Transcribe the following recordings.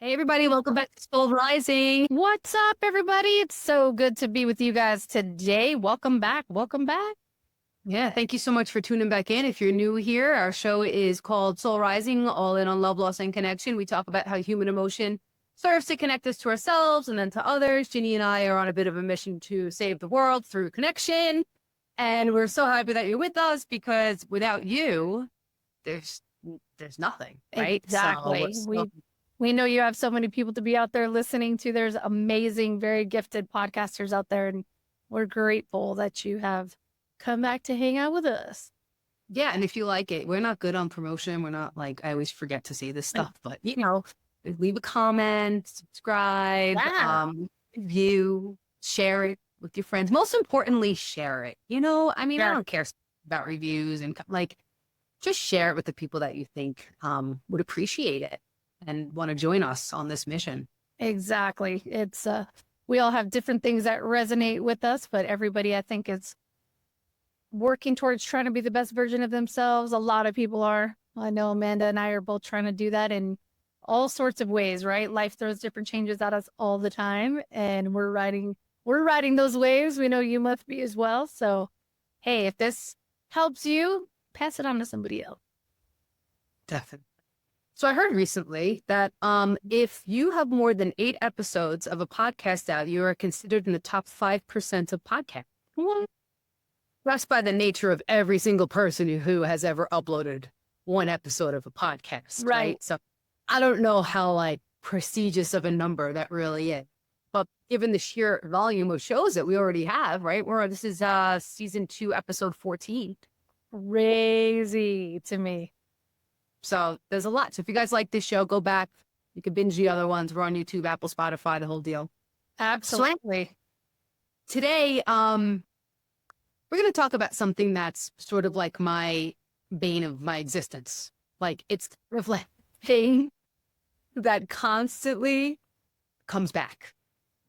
Hey everybody, welcome back to Soul Rising. What's up, everybody? It's so good to be with you guys today. Welcome back. Welcome back. Yeah, thank you so much for tuning back in. If you're new here, our show is called Soul Rising, all in on love, loss, and connection. We talk about how human emotion serves to connect us to ourselves and then to others. Ginny and I are on a bit of a mission to save the world through connection. And we're so happy that you're with us because without you, there's nothing, right? Exactly. We know you have so many people to be out there listening to. There's amazing, very gifted podcasters out there, and we're grateful that you have come back to hang out with us. Yeah, and if you like it, we're not good on promotion. We're not like, I always forget to say this stuff, but leave a comment, subscribe, review, share it with your friends. Most importantly, share it. I don't care about reviews and just share it with the people that you think would appreciate it and want to join us on this mission. Exactly. It's we all have different things that resonate with us, but everybody, I think, is working towards trying to be the best version of themselves. A lot of people are. I know Amanda and I are both trying to do that in all sorts of ways, right? Life throws different changes at us all the time, and we're riding those waves. We know you must be as well. So, hey, if this helps you, pass it on to somebody else. Definitely. So I heard recently that if you have more than 8 episodes of a podcast out, you are considered in the top 5% of podcasts. That's by the nature of every single person who has ever uploaded one episode of a podcast, right? So I don't know how prestigious of a number that really is. But given the sheer volume of shows that we already have, right? This is season 2, episode 14. Crazy to me. So there's a lot. So if you guys like this show, go back. You can binge the other ones. We're on YouTube, Apple, Spotify, the whole deal. Absolutely. So today, we're going to talk about something that's sort of like my bane of my existence. It's sort of like thing that constantly comes back,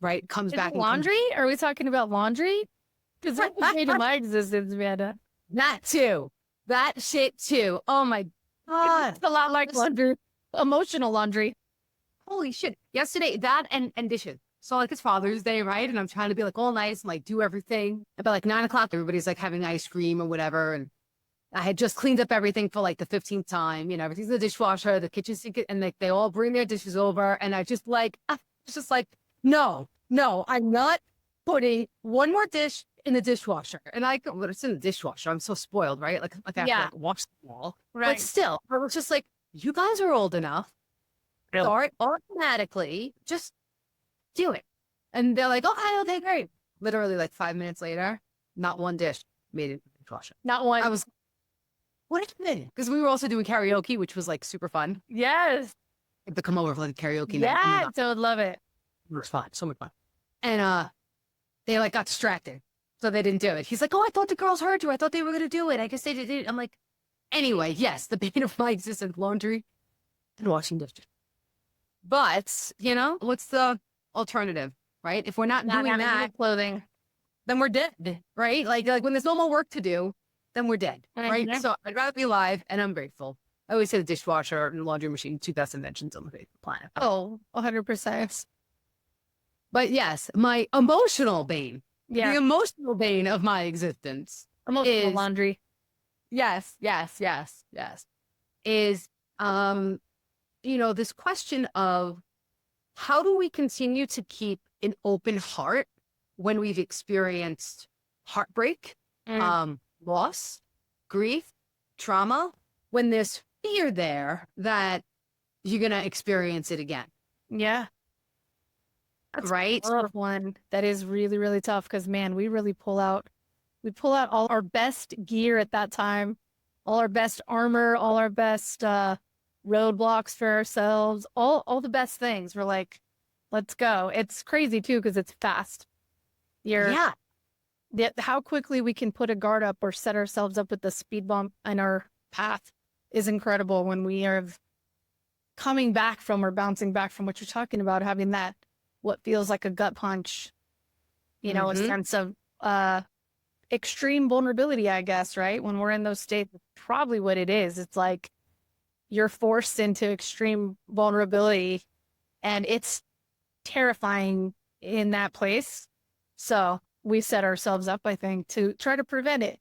right? Comes back. Laundry? Are we talking about laundry? Because that's the bane of my existence, Amanda. That too. That shit too. Oh my God. It's a lot like laundry. Emotional laundry. Holy shit. Yesterday, that and dishes. So it's Father's Day, right? And I'm trying to be all nice and do everything. About 9 o'clock, everybody's having ice cream or whatever. And I had just cleaned up everything for the 15th time. Everything's in the dishwasher, the kitchen sink, and they all bring their dishes over. And I just no, I'm not putting one more dish in the dishwasher. And it's in the dishwasher. I'm so spoiled, right? I have to wash them all. Right. But still, I was just you guys are old enough. Start automatically, just do it. And they're oh, okay, great. Literally 5 minutes later, not one dish made it in the dishwasher. Not one. I was, what is it? Because we were also doing karaoke, which was super fun. Yes. To come over for karaoke night. Yeah, so I'd love it. It was fun. So much fun. And they got distracted. So they didn't do it. He's oh, I thought the girls heard you. I thought they were going to do it. I guess they didn't. I'm anyway, yes, the bane of my existence, laundry and washing dishes. But, what's the alternative, right? If we're not doing that, clothing, then we're dead, right? Like when there's no more work to do, then we're dead, right? So I'd rather be alive, and I'm grateful. I always say the dishwasher and laundry machine, 2 best inventions on the planet. Oh, 100%. But yes, my emotional bane. Yeah. The emotional bane of my existence. Emotional laundry. Yes. Is, this question of how do we continue to keep an open heart when we've experienced heartbreak, loss, grief, trauma, when there's fear there that you're going to experience it again. Yeah. That's right. A tough one. That is really, really tough because, man, we really pull out all our best gear at that time, all our best armor, all our best roadblocks for ourselves, all the best things. We're let's go. It's crazy too because it's fast. How quickly we can put a guard up or set ourselves up with the speed bump in our path is incredible when we are coming back from or bouncing back from what you're talking about, having that what feels like a gut punch, a sense of extreme vulnerability, I guess, right? When we're in those states, it's probably what it is. It's you're forced into extreme vulnerability And it's terrifying in that place. So we set ourselves up, I think, to try to prevent it,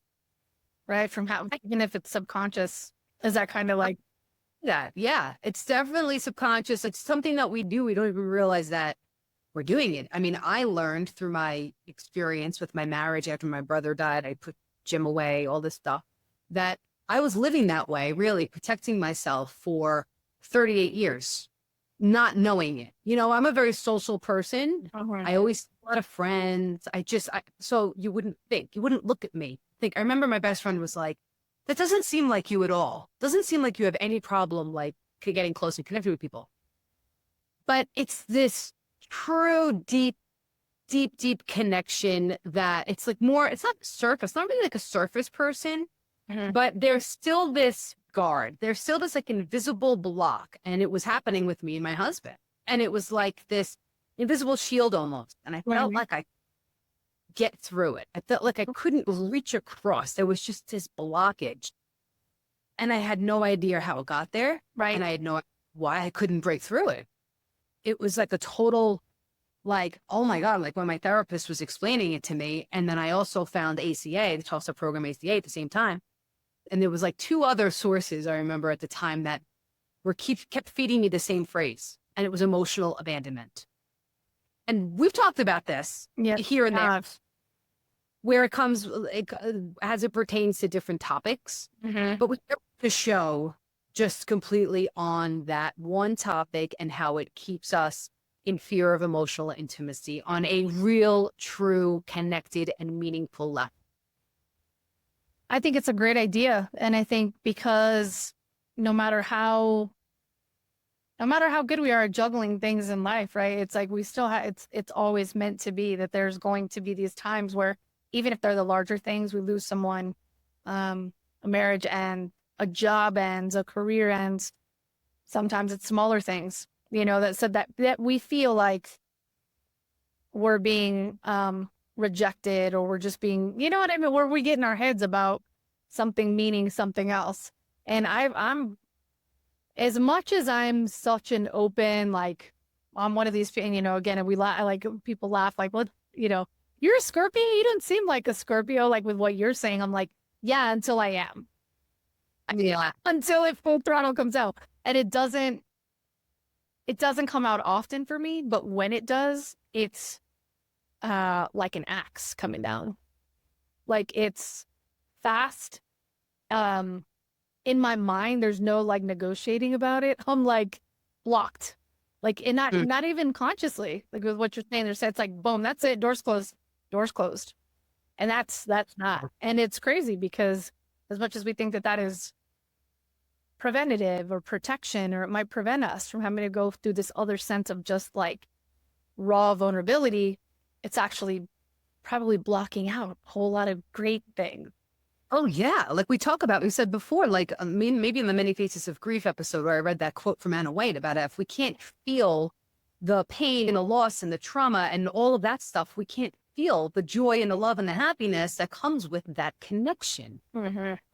right? From how, even if it's subconscious, is that kind of like that? Yeah, it's definitely subconscious. It's something that we do. We don't even realize that we're doing it. I mean, I learned through my experience with my marriage after my brother died. I put Jim away, all this stuff, that I was living that way, really protecting myself for 38 years, not knowing it. You know, I'm a very social person. I always have a lot of friends. So you wouldn't think, you wouldn't look at me. I remember my best friend was like, that doesn't seem like you at all. Doesn't seem like you have any problem like getting close and connecting with people. But it's this true, deep connection that it's like more, it's not surface, not really like a surface person, but there's still this guard. There's still this like invisible block. And it was happening with me and my husband. And it was like this invisible shield almost. And I felt like I get through it. I felt like I couldn't reach across. There was just this blockage. And I had no idea how it got there. Right. And I had no idea why I couldn't break through it. It was like a total, like, oh my God, like when my therapist was explaining it to me. And then I also found ACA, the 12-step program ACA at the same time. And there was like 2 other sources I remember at the time that kept feeding me the same phrase. And it was emotional abandonment. And we've talked about this here and there, where it comes, as it pertains to different topics. But with the show, just completely on that one topic and how it keeps us in fear of emotional intimacy on a real, true, connected, and meaningful level. I think it's a great idea. And I think because no matter how good we are at juggling things in life, right? It's like we still have, it's always meant to be that there's going to be these times where even if they're the larger things, we lose someone, a marriage ends, a job ends, a career ends. Sometimes it's smaller things, you know, that we feel like we're being rejected, or we're just being, you know what I mean? Where we get in our heads about something meaning something else. And I'm, as much as I'm such an open, like I'm one of these, you know, again, and we laugh, like people laugh like, well, you know, you're a Scorpio. You don't seem like a Scorpio, like with what you're saying. I'm like, yeah, until I am. Yeah. Until it full throttle comes out. And it doesn't come out often for me, but when it does, it's like an axe coming down. Like it's fast. In my mind, there's no like negotiating about it. I'm like blocked. Like not even consciously, like with what you're saying, it's like, boom, that's it. Doors closed. And that's not. And it's crazy because as much as we think that is preventative or protection, or it might prevent us from having to go through this other sense of just like raw vulnerability, it's actually probably blocking out a whole lot of great things. Oh yeah. Like we said before, like maybe in the Many Faces of Grief episode where I read that quote from Anna White about if we can't feel the pain and the loss and the trauma and all of that stuff, we can't feel the joy and the love and the happiness that comes with that connection.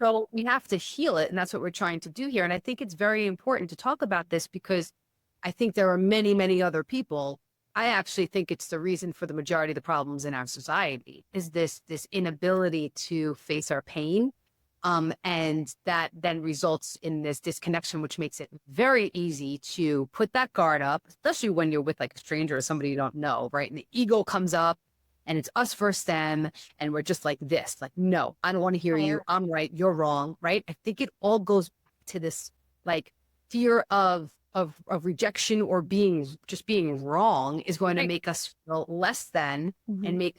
So we have to heal it. And that's what we're trying to do here. And I think it's very important to talk about this because I think there are many, many other people. I actually think it's the reason for the majority of the problems in our society is this inability to face our pain. And that then results in this disconnection, which makes it very easy to put that guard up, especially when you're with like a stranger or somebody you don't know, right? And the ego comes up and it's us versus them. And we're just like this, like, no, I don't want to hear you. I'm right. You're wrong. Right. I think it all goes back to this like fear of rejection or being wrong is going to make us feel less than and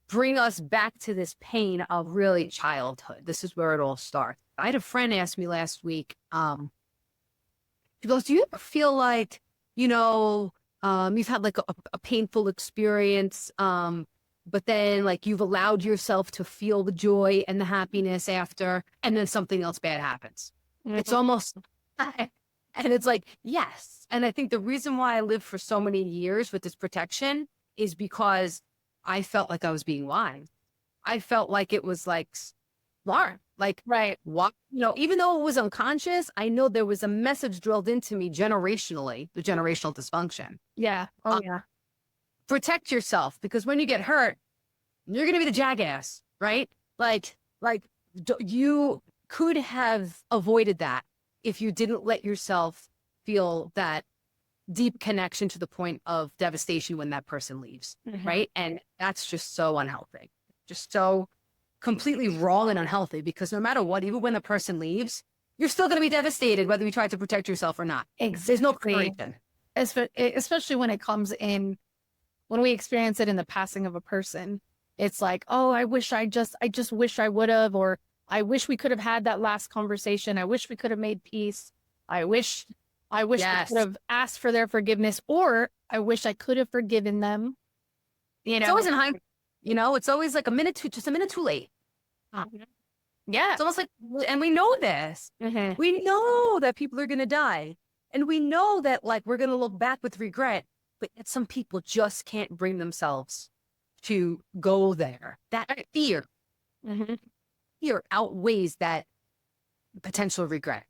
bring us back to this pain of really childhood. This is where it all starts. I had a friend ask me last week, she goes, do you ever feel like, you know, you've had like a painful experience, but then like you've allowed yourself to feel the joy and the happiness after, and then something else bad happens. It's almost, and it's like, yes. And I think the reason why I lived for so many years with this protection is because I felt like I was being lied. I felt like it was like, Laura, Like, Right. what, even though it was unconscious, I know there was a message drilled into me generationally, the generational dysfunction. Yeah. Oh, yeah. Protect yourself, because when you get hurt, you're going to be the jackass, right? You could have avoided that if you didn't let yourself feel that deep connection to the point of devastation when that person leaves, right? And that's just so unhealthy, just so completely wrong and unhealthy, because no matter what, even when the person leaves, you're still going to be devastated whether you try to protect yourself or not. There's no creation. Especially when it comes in, when we experience it in the passing of a person. It's like, oh, I just wish I would have, or I wish we could have had that last conversation. I wish we could have made peace. I wish we Yes. could have asked for their forgiveness, or I wish I could have forgiven them. It's always in hindsight. It's always like just a minute too late. Yeah. It's almost like, and we know this. We know that people are going to die. And we know that, like, we're going to look back with regret, but yet some people just can't bring themselves to go there. That fear outweighs that potential regret.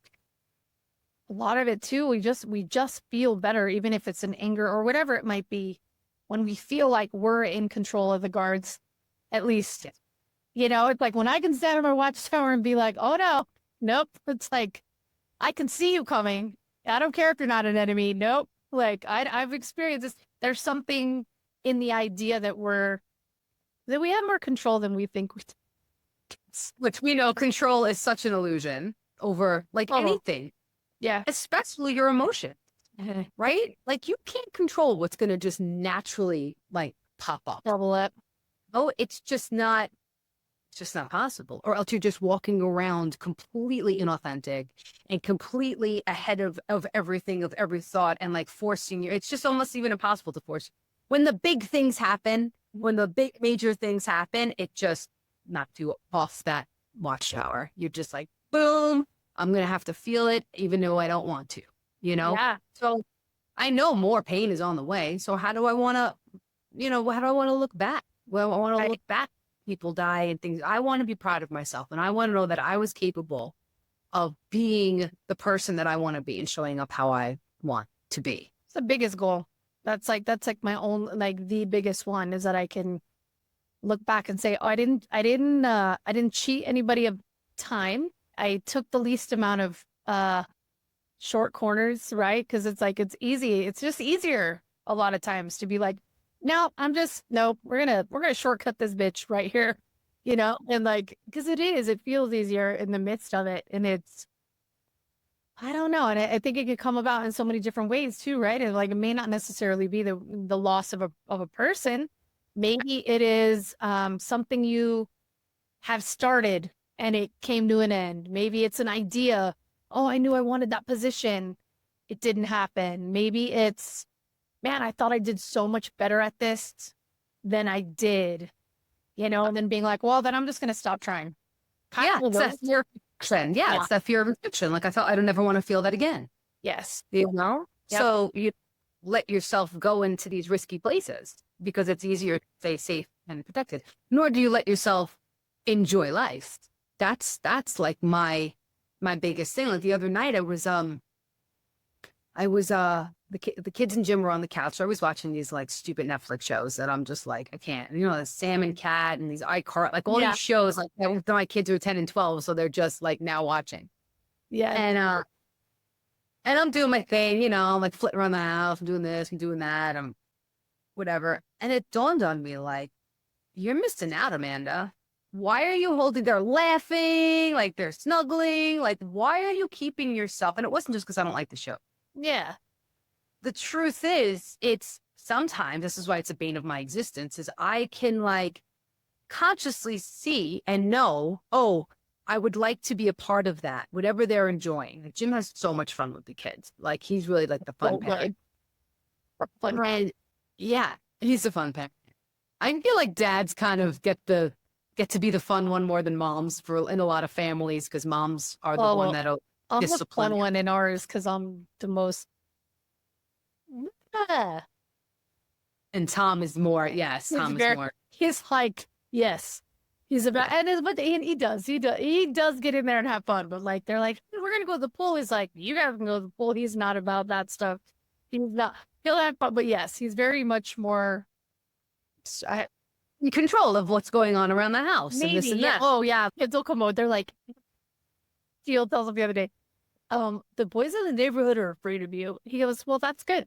A lot of it too, we just feel better, even if it's an anger or whatever it might be, when we feel like we're in control of the guards, at least. It's like when I can stand on my watchtower and be like, oh no, nope. It's like, I can see you coming. I don't care if you're not an enemy. Nope. Like I've experienced this. There's something in the idea that we have more control than we think we do. Which we know control is such an illusion over anything. Yeah. Especially your emotions, right? Like, you can't control what's going to just naturally pop up. Bubble up. Oh, it's just not possible. Or else you're just walking around completely inauthentic and completely ahead of everything, of every thought, and forcing you. It's just almost even impossible to force. When the big things happen, when the big major things happen, it just knocks you off that watchtower. You're just like, boom, I'm going to have to feel it even though I don't want to, Yeah. So I know more pain is on the way. So how do I want to, how do I want to look back? Well, I want to look back. People die and things. I want to be proud of myself, and I want to know that I was capable of being the person that I want to be and showing up how I want to be. It's the biggest goal. That's like my own, the biggest one is that I can look back and say, oh, I didn't cheat anybody of time. I took the least amount of short corners, right? Because it's easy. It's just easier a lot of times to be like, no, we're gonna shortcut this bitch right here, and because it feels easier in the midst of it, and I don't know, and I think it could come about in so many different ways too, right? And it may not necessarily be the loss of a person. Maybe it is something you have started and it came to an end. Maybe it's an idea. Oh, I knew I wanted that position. It didn't happen. Maybe it's, man, I thought I did so much better at this than I did, and then being like, well, then I'm just going to stop trying. It's that fear of rejection. Yeah, it's that fear of rejection. Like, I thought I don't ever want to feel that again. Yes. Yep. So you let yourself go into these risky places because it's easier to stay safe and protected. Nor do you let yourself enjoy life. That's like my biggest thing. Like the other night, the kids in gym were on the couch. So I was watching these stupid Netflix shows that I'm just like, I can't. The Sam and Cat and these iCar, all these shows that my kids are 10 and 12, so they're just now watching. Yeah. And I'm doing my thing, I'm flitting around the house, I'm doing this, I'm doing that, I'm whatever. And it dawned on me, you're missing out, Amanda. Why are you holding? They're laughing, they're snuggling. Why are you keeping yourself? And it wasn't just because I don't like the show. Yeah. The truth is, it's sometimes, this is why it's a bane of my existence, is I can consciously see and know, oh, I would like to be a part of that, whatever they're enjoying. Jim has so much fun with the kids. He's really the fun parent. Right. Yeah, he's a fun parent. I feel like dads kind of get to be the fun one more than moms in a lot of families, because moms are the one that'll discipline. I'm the fun one in ours because I'm the most. And Tom is more, yes, Tom is more. He's yes. He's about, but he does get in there and have fun. But like, they're like, we're going to go to the pool. He's like, you guys can go to the pool. He's not about that stuff. He's not, he'll have fun. But yes, he's very much more in control of what's going on around the house and this and that. Oh yeah. Kids will come out. They're like, Teal tells us the other day, the boys in the neighborhood are afraid of you. He goes, well, that's good.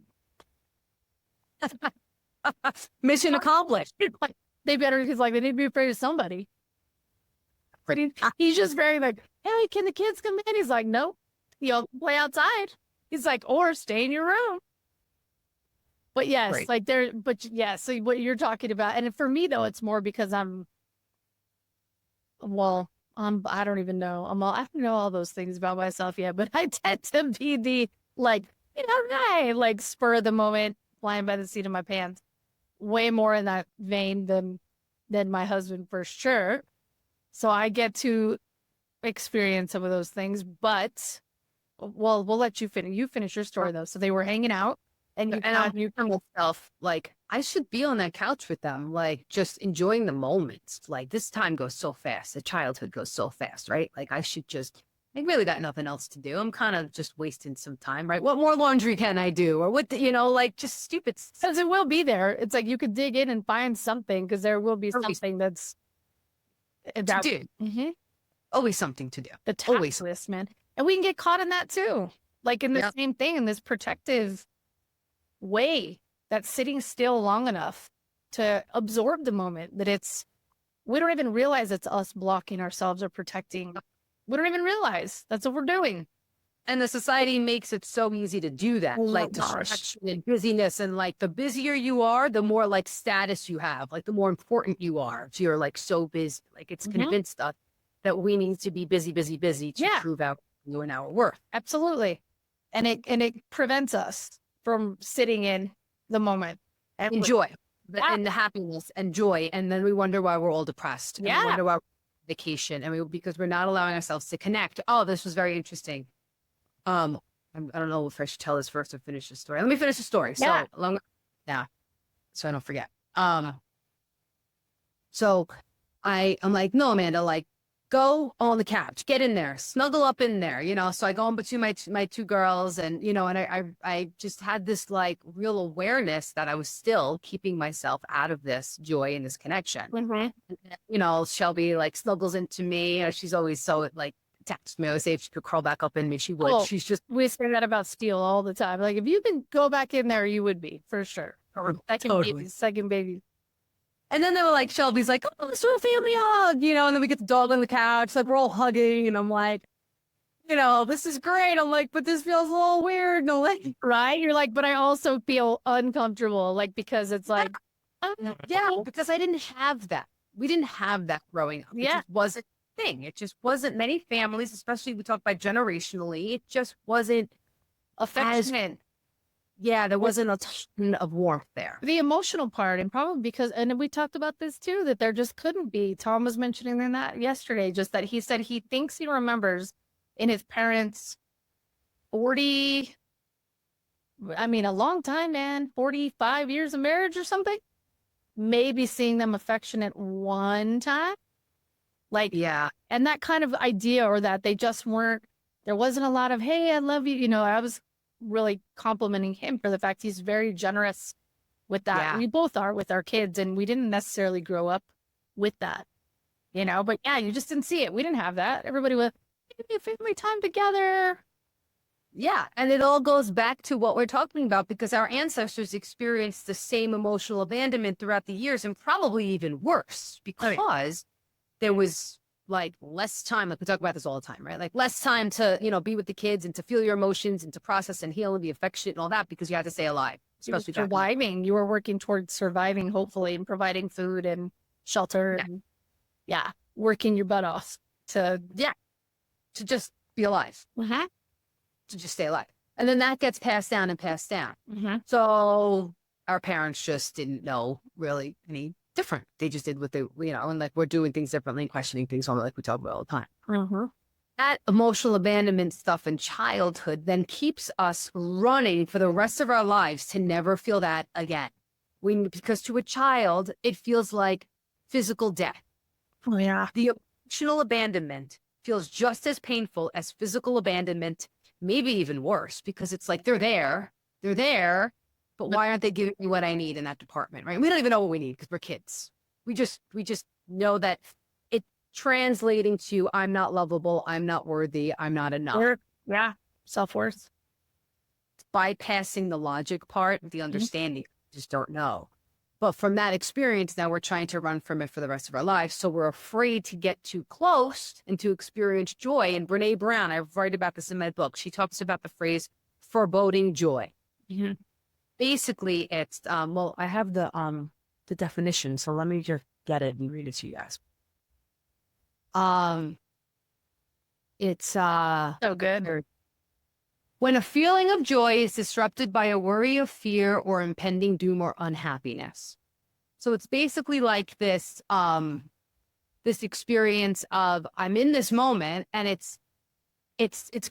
Mission accomplished. They better, he's like, they need to be afraid of somebody. He's just very like, hey, can the kids come in? He's like, nope, you'll play outside. He's like, or stay in your room. But yes, Right. like there, but yeah, so what you're talking about. And for me though, it's more because I don't even know. I don't know all those things about myself yet, but I tend to be the like, like spur of the moment, flying by the seat of my pants. Way more in that vein than my husband for sure. So I get to experience some of those things, but we'll let you finish. You finish your story though. So they were hanging out and you tell myself, like, I should be on that couch with them, like just enjoying the moments. Like this time goes so fast. The childhood goes so fast, right? Like I really got nothing else to do. I'm kind of just wasting some time, right? What more laundry can I do? Or like just stupid stuff. Because it will be there. It's like you could dig in and find something because there will be something that's to do. Mm-hmm. Always something to do. The task list, man. And we can get caught in that too. Like in the same thing, in this protective way, that's sitting still long enough to absorb the moment, that we don't even realize it's us blocking ourselves or protecting. We don't even realize that's what we're doing. And the society makes it so easy to do that. Like distraction and busyness. And like the busier you are, the more like status you have, like the more important you are. So you're like so busy. Like it's convinced us that we need to be busy to prove out you and our worth. Absolutely. And it prevents us from sitting in the moment. And enjoy. And the happiness and joy. And then we wonder why we're all depressed. And we wonder why vacation because we're not allowing ourselves to connect. Oh, this was very interesting. I don't know if I should tell this first or finish the story. Let me finish the story. So so I don't forget. So I'm like, no, Amanda, like go on the couch, get in there, snuggle up in there, So I go in between my two girls and, and I just had this like real awareness that I was still keeping myself out of this joy and this connection. Mm-hmm. Shelby like snuggles into me. She's always so like attached to me. I would say if she could crawl back up in me, she would. Oh, She's just. We say that about Steele all the time. Like if you can go back in there, you would be for sure. Second baby. And then they were like, Shelby's like, oh, let's do a family hug, and then we get the dog on the couch, like we're all hugging, and I'm like, this is great. I'm like, but this feels a little weird. No, like, right? You're like, but I also feel uncomfortable, like because it's like, because I didn't have that. We didn't have that growing up. It just wasn't a thing. It just wasn't. Many families, especially we talk about generationally, it just wasn't affectionate. There wasn't a ton of warmth there. The emotional part, and probably because, and we talked about this too, that there just couldn't be. Tom was mentioning that yesterday, just that he said he thinks he remembers in his parents' 40, a long time, man, 45 years of marriage or something, maybe seeing them affectionate one time. Like, and that kind of idea, or that they just weren't, there wasn't a lot of, hey, I love you. I was really complimenting him for the fact he's very generous with that. We both are with our kids, and we didn't necessarily grow up with that, but you just didn't see it. We didn't have that. Everybody was family time together. Yeah. And it all goes back to what we're talking about, because our ancestors experienced the same emotional abandonment throughout the years, and probably even worse because there was like less time. Like we talk about this all the time, right? Like less time to, be with the kids and to feel your emotions and to process and heal and be affectionate and all that, because you had to stay alive. Especially surviving. You were working towards surviving, hopefully, and providing food and shelter and working your butt off to just be alive. To just stay alive. And then that gets passed down and passed down. So our parents just didn't know really any different. They just did what they, and like we're doing things differently and questioning things like we talk about all the time. That emotional abandonment stuff in childhood then keeps us running for the rest of our lives to never feel that again. Because to a child, it feels like physical death. Oh, yeah. The emotional abandonment feels just as painful as physical abandonment, maybe even worse, because it's like they're there, but why aren't they giving me what I need in that department, right? We don't even know what we need because we're kids. We just know that it's translating to I'm not lovable, I'm not worthy, I'm not enough. Yeah. Self-worth. Bypassing the logic part, the understanding, just don't know. But from that experience, now we're trying to run from it for the rest of our lives. So we're afraid to get too close and to experience joy. And Brene Brown, I write about this in my book. She talks about the phrase foreboding joy. Mm-hmm. Basically, it's well, I have the definition, so let me just get it and read it to you guys. It's So good. when a feeling of joy is disrupted by a worry of fear or impending doom or unhappiness. So it's basically like this this experience of I'm in this moment and it's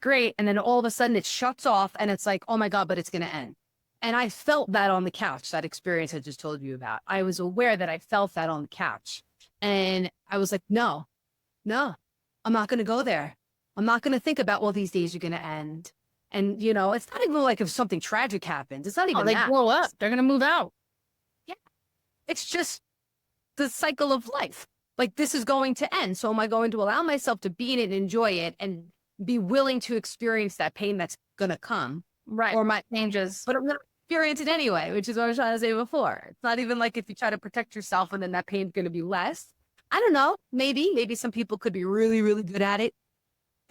great, and then all of a sudden it shuts off and it's like, oh my God, but it's gonna end. And I felt that on the couch, that experience I just told you about. I was aware that I felt that on the couch. And I was like, no, I'm not gonna go there. I'm not gonna think about, well, these days are gonna end. And, you know, it's not even like if something tragic happens. It's not even they that. blow up. They're going to move out. Yeah. It's just the cycle of life. Like, this is going to end. So am I going to allow myself to be in it and enjoy it and be willing to experience that pain that's going to come? Right. Or my changes. But I'm going to experience it anyway, which is what I was trying to say before. It's not even like if you try to protect yourself and then that pain's going to be less. I don't know. Maybe some people could be really, really good at it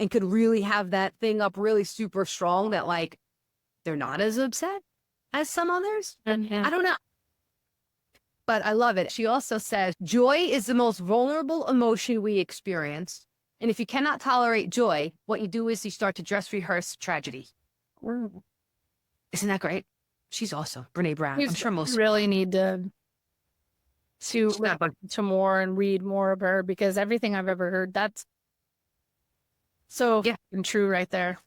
and could really have that thing up really super strong that like they're not as upset as some others. Mm-hmm. I don't know. But I love it. She also says, joy is the most vulnerable emotion we experience. And if you cannot tolerate joy, what you do is you start to dress rehearse tragedy. Mm. Isn't that great? She's awesome. Brene Brown. I'm sure most really need to more and read more of her, because everything I've ever heard, that's so true right there.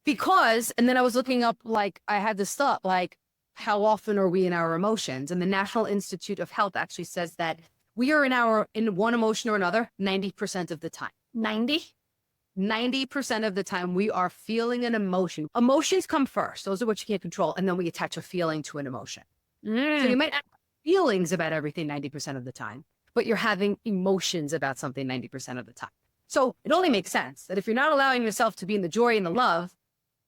Because, and then I was looking up, like, I had this thought, like, how often are we in our emotions? And the National Institute of Health actually says that we are in one emotion or another 90% of the time. 90% of the time we are feeling an emotion. Emotions come first. Those are what you can't control. And then we attach a feeling to an emotion. So you might have feelings about everything 90% of the time, but you're having emotions about something 90% of the time. So it only makes sense that if you're not allowing yourself to be in the joy and the love,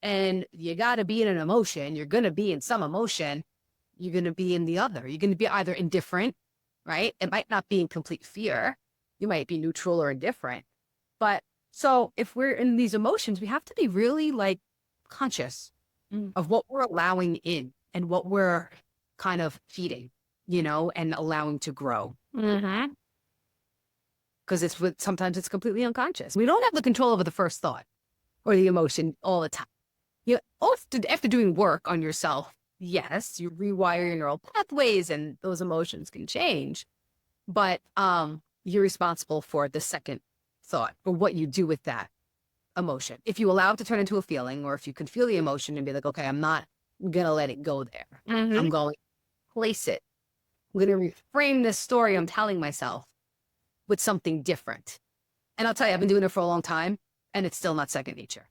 and you got to be in an emotion, you're going to be in some emotion, you're going to be in the other. You're going to be either indifferent, right? It might not be in complete fear. You might be neutral or indifferent. But so if we're in these emotions, we have to be really like conscious of what we're allowing in and what we're kind of feeding, you know, and allowing to grow. Mm-hmm. Because sometimes it's completely unconscious. We don't have the control over the first thought or the emotion all the time. You know, after doing work on yourself, yes, you rewire your neural pathways and those emotions can change. But you're responsible for the second thought, or what you do with that emotion. If you allow it to turn into a feeling, or if you can feel the emotion and be like, okay, I'm not going to let it go there. Mm-hmm. I'm going to place it. I'm going to reframe this story I'm telling myself with something different. And I'll tell you, I've been doing it for a long time, and it's still not second nature.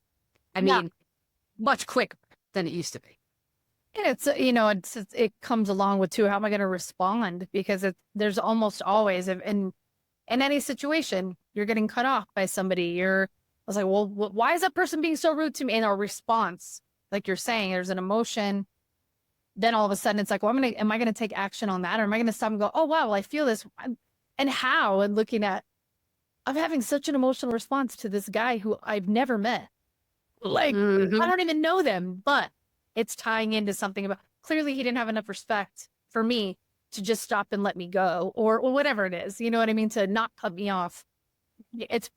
I mean, much quicker than it used to be. And it's, you know, it comes along with too, how am I going to respond? Because there's almost always, in any situation, you're getting cut off by somebody. I was like, well, why is that person being so rude to me? And our response, like you're saying, there's an emotion. Then all of a sudden it's like, well, am I going to take action on that? Or am I going to stop and go, oh, wow, well, I feel this. And how? And looking at, I'm having such an emotional response to this guy who I've never met. Like, I don't even know them, but it's tying into something about, clearly he didn't have enough respect for me to just stop and let me go, or whatever it is. You know what I mean? To not cut me off. It's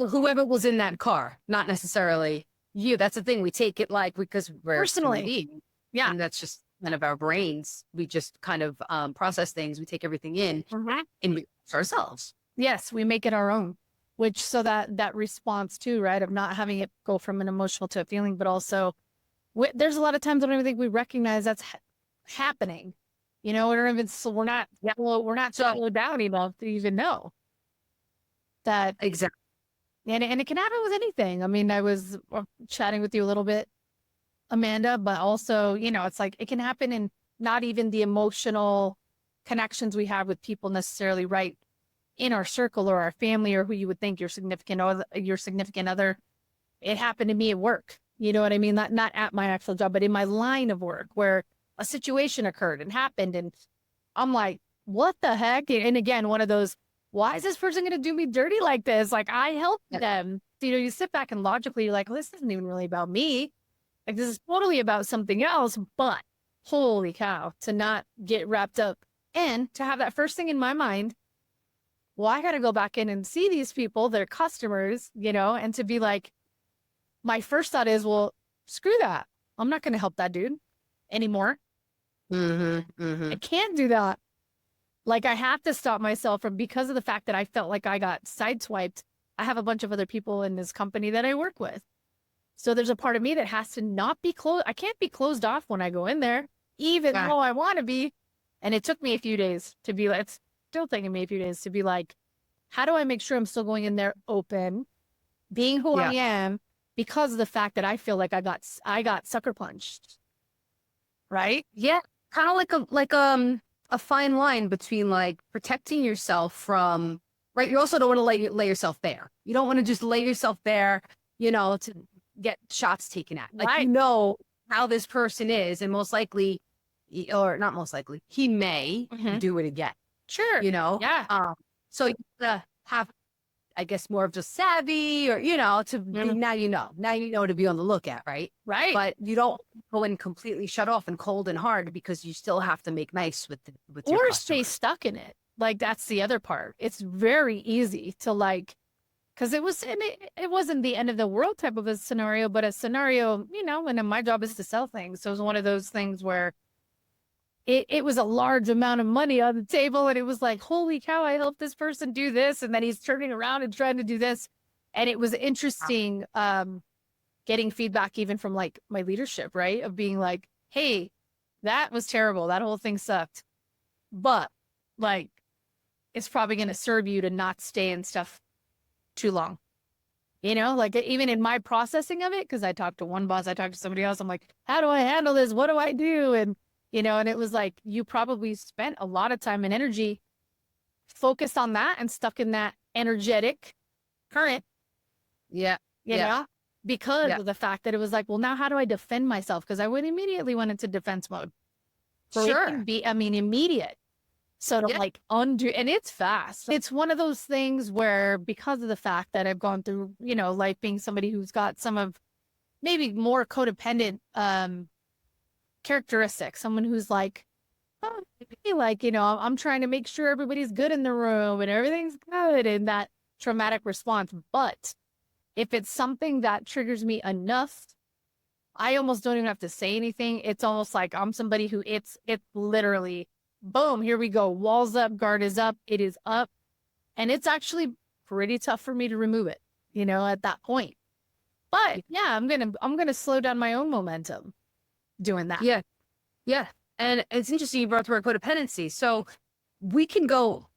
whoever was in that car, not necessarily you. That's the thing. We take it like, because we're personally. Yeah. And that's just kind of our brains. We just kind of process things. We take everything in and we ourselves. Yes, we make it our own. Which, so that response too, right, of not having it go from an emotional to a feeling, but also there's a lot of times I don't even think we recognize that's happening. You know, we're not slowed down enough to even know. that, Exactly. and it can happen with anything. I mean, I was chatting with you a little bit, Amanda, but also, it's like it can happen in not even the emotional connections we have with people necessarily right in our circle or our family or who you would think your significant other. It happened to me at work. You know what I mean? Not at my actual job, but in my line of work where a situation occurred and happened. And I'm like, what the heck? And again, one of those, why is this person going to do me dirty like this? Like, I helped them. You sit back and logically, you're like, well, this isn't even really about me. Like, this is totally about something else. But holy cow, to not get wrapped up and to have that first thing in my mind, well, I got to go back in and see these people, their customers, and to be like, my first thought is, well, screw that. I'm not going to help that dude anymore. I can't do that. Like, I have to stop myself from, because of the fact that I felt like I got sideswiped. I have a bunch of other people in this company that I work with. So there's a part of me that has to not be closed. I can't be closed off when I go in there, even though I want to be. And it took me a few days to be like, it's still taking me a few days to be like, how do I make sure I'm still going in there open, being who I am, because of the fact that I feel like I got sucker punched. Right? Yeah. Kind of like a fine line between like protecting yourself from, right? You also don't want to lay yourself bare. You don't want to just lay yourself bare, to get shots taken at. Like, how this person is, and most likely, or not most likely, he may do it again. Sure. Yeah. So you gotta have, I guess, more of just savvy, or to be, now you know to be on the lookout, right? Right. But you don't go in completely shut off and cold and hard, because you still have to make nice with your or customer. stay stuck in it. Like, that's the other part. It's very easy to like, because it wasn't the end of the world type of a scenario, but a scenario, and my job is to sell things. So it was one of those things where it was a large amount of money on the table. And it was like, holy cow, I helped this person do this. And then he's turning around and trying to do this. And it was interesting getting feedback even from like my leadership, right? Of being like, hey, that was terrible. That whole thing sucked. But like, it's probably going to serve you to not stay in stuff too long. Like even in my processing of it, because I talked to one boss, I talked to somebody else. I'm like, how do I handle this? What do I do? And and it was like, you probably spent a lot of time and energy focused on that and stuck in that energetic current. Yeah. Because of the fact that it was like, well, now how do I defend myself? Because I would immediately went into defense mode. Immediate. So to like undo, and it's fast. It's one of those things where, because of the fact that I've gone through, life being somebody who's got some of maybe more codependent, characteristics, someone who's like, I'm trying to make sure everybody's good in the room and everything's good, and that traumatic response. But if it's something that triggers me enough, I almost don't even have to say anything. It's almost like I'm somebody who it's literally, boom, here we go. Walls up, guard is up, it is up. And it's actually pretty tough for me to remove it, at that point. But yeah, I'm gonna slow down my own momentum doing that. Yeah. And it's interesting you brought the word codependency. So we can go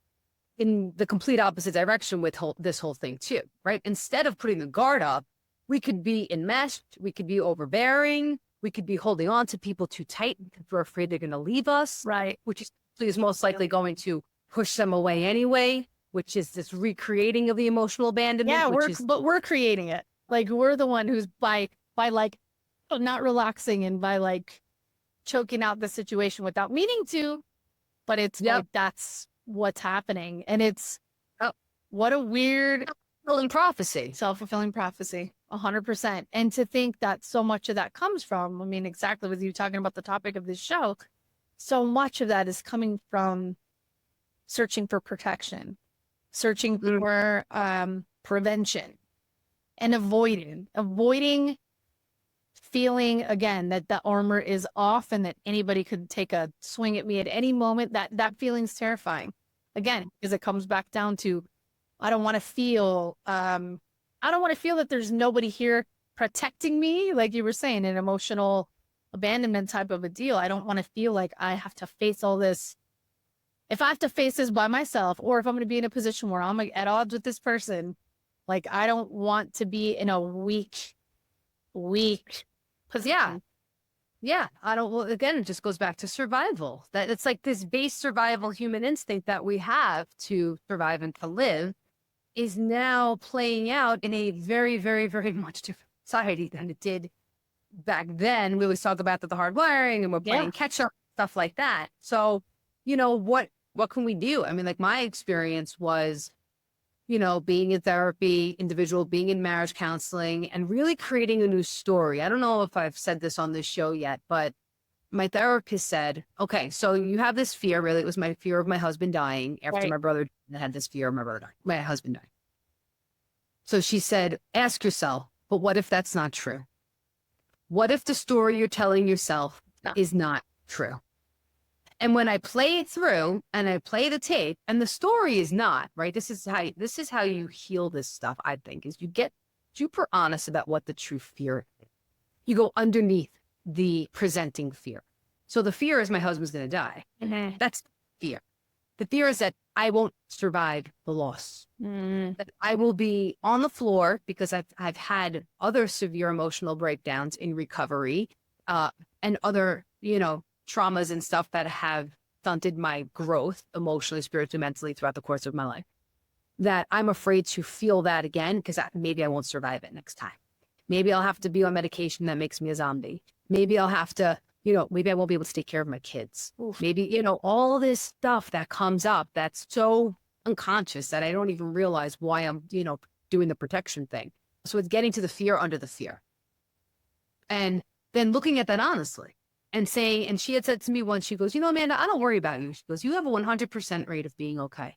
in the complete opposite direction with this whole thing too, right? Instead of putting the guard up, we could be enmeshed, we could be overbearing, we could be holding on to people too tight because we're afraid they're going to leave us, right? Which is most likely going to push them away anyway, which is this recreating of the emotional abandonment. Yeah, but we're creating it. Like, we're the one who's by like not relaxing and by like choking out the situation without meaning to, but it's like, that's what's happening. And it's, what a weird self-fulfilling prophecy, 100%. And to think that so much of that comes from, exactly with you talking about the topic of this show, so much of that is coming from searching for protection, searching for prevention, and avoiding feeling again that the armor is off and that anybody could take a swing at me at any moment. That feeling's terrifying. Again, because it comes back down to, I don't want to feel that there's nobody here protecting me, like you were saying, an emotional abandonment type of a deal. I don't want to feel like I have to face all this if I have to face this by myself, or if I'm going to be in a position where I'm at odds with this person, like I don't want to be in a weak position. Yeah. Well, again, it just goes back to survival. That it's like this base survival human instinct that we have to survive and to live is now playing out in a very, very, very much different society than it did back then. We always talk about the hard wiring and we're playing catch up, stuff like that. So, what can we do? I mean, like my experience was, being in therapy, being in marriage counseling, and really creating a new story. I don't know if I've said this on this show yet, but my therapist said, okay, so you have this fear. Really, it was my fear of my husband dying after my brother had this fear of my husband dying. So she said, ask yourself, but what if that's not true? What if the story you're telling yourself is not true? And when I play it through and I play the tape and the story is not, right? This is how you heal this stuff, I think, is you get super honest about what the true fear is. You go underneath the presenting fear. So the fear is my husband's going to die. Mm-hmm. That's fear. The fear is that I won't survive the loss. That I will be on the floor because I've had other severe emotional breakdowns in recovery and other, traumas and stuff that have stunted my growth emotionally, spiritually, mentally throughout the course of my life. That I'm afraid to feel that again because maybe I won't survive it next time. Maybe I'll have to be on medication that makes me a zombie. Maybe I'll have to, maybe I won't be able to take care of my kids. Oof. Maybe, all this stuff that comes up that's so unconscious that I don't even realize why I'm, doing the protection thing. So it's getting to the fear under the fear. And then looking at that honestly and saying, and she had said to me once, she goes, Amanda, I don't worry about you. She goes, you have a 100% rate of being okay.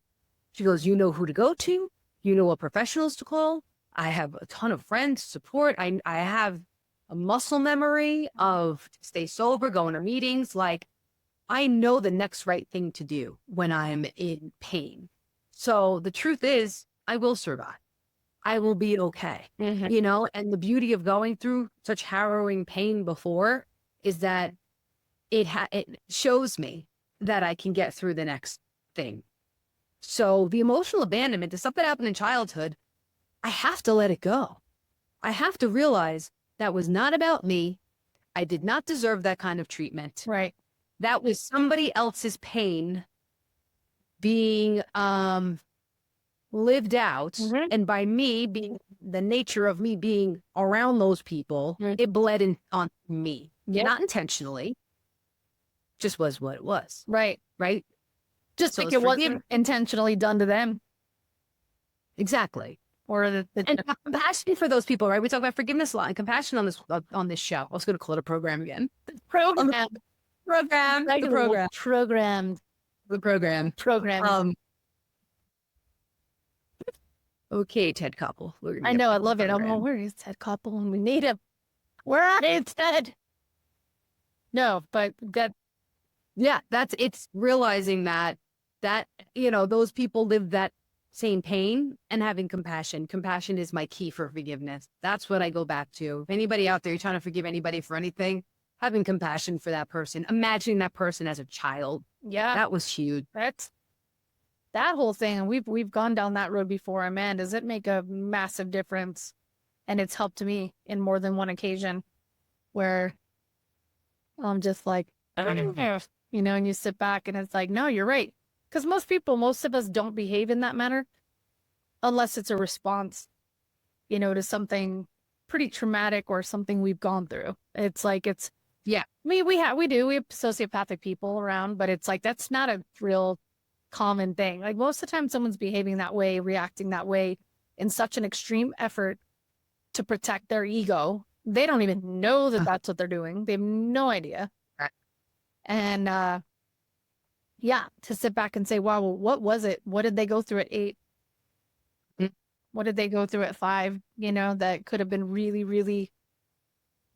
She goes, you know who to go to. You know what professionals to call. I have a ton of friends, support. I have a muscle memory of stay sober, going to meetings. Like I know the next right thing to do when I'm in pain. So the truth is I will survive. I will be okay. Mm-hmm. And the beauty of going through such harrowing pain before is that it shows me that I can get through the next thing. So the emotional abandonment, the stuff that happened in childhood, I have to let it go. I have to realize that was not about me. I did not deserve that kind of treatment. Right. That was somebody else's pain being lived out. Mm-hmm. And by me being the nature of me being around those people, it bled on me. Yep. Not intentionally. Just was what it was. Right. Right. Just so like it wasn't intentionally done to them. Exactly. Or and compassion for those people, right? We talk about forgiveness a lot and compassion on this show. I was going to call it a program again. Program. Okay, Ted Koppel. I know, I love it. I'm where is Ted Koppel? And we need him. Where are they, Ted? No, but that. Yeah, it's realizing that those people live that same pain and having compassion. Compassion is my key for forgiveness. That's what I go back to. If anybody out there, you're trying to forgive anybody for anything, having compassion for that person, imagining that person as a child. Yeah. That was huge. That whole thing. We've gone down that road before, Amanda. Does it make a massive difference? And it's helped me in more than one occasion where I'm just like, and you sit back and it's like, no, you're right. Because most of us don't behave in that manner unless it's a response, to something pretty traumatic or something we've gone through. It's like, we have sociopathic people around, but it's like, that's not a real common thing. Like most of the time someone's behaving that way, reacting that way in such an extreme effort to protect their ego. They don't even know that that's what they're doing. They have no idea. Right. And, to sit back and say, wow, well, what was it? What did they go through at 8? What did they go through at 5? That could have been really, really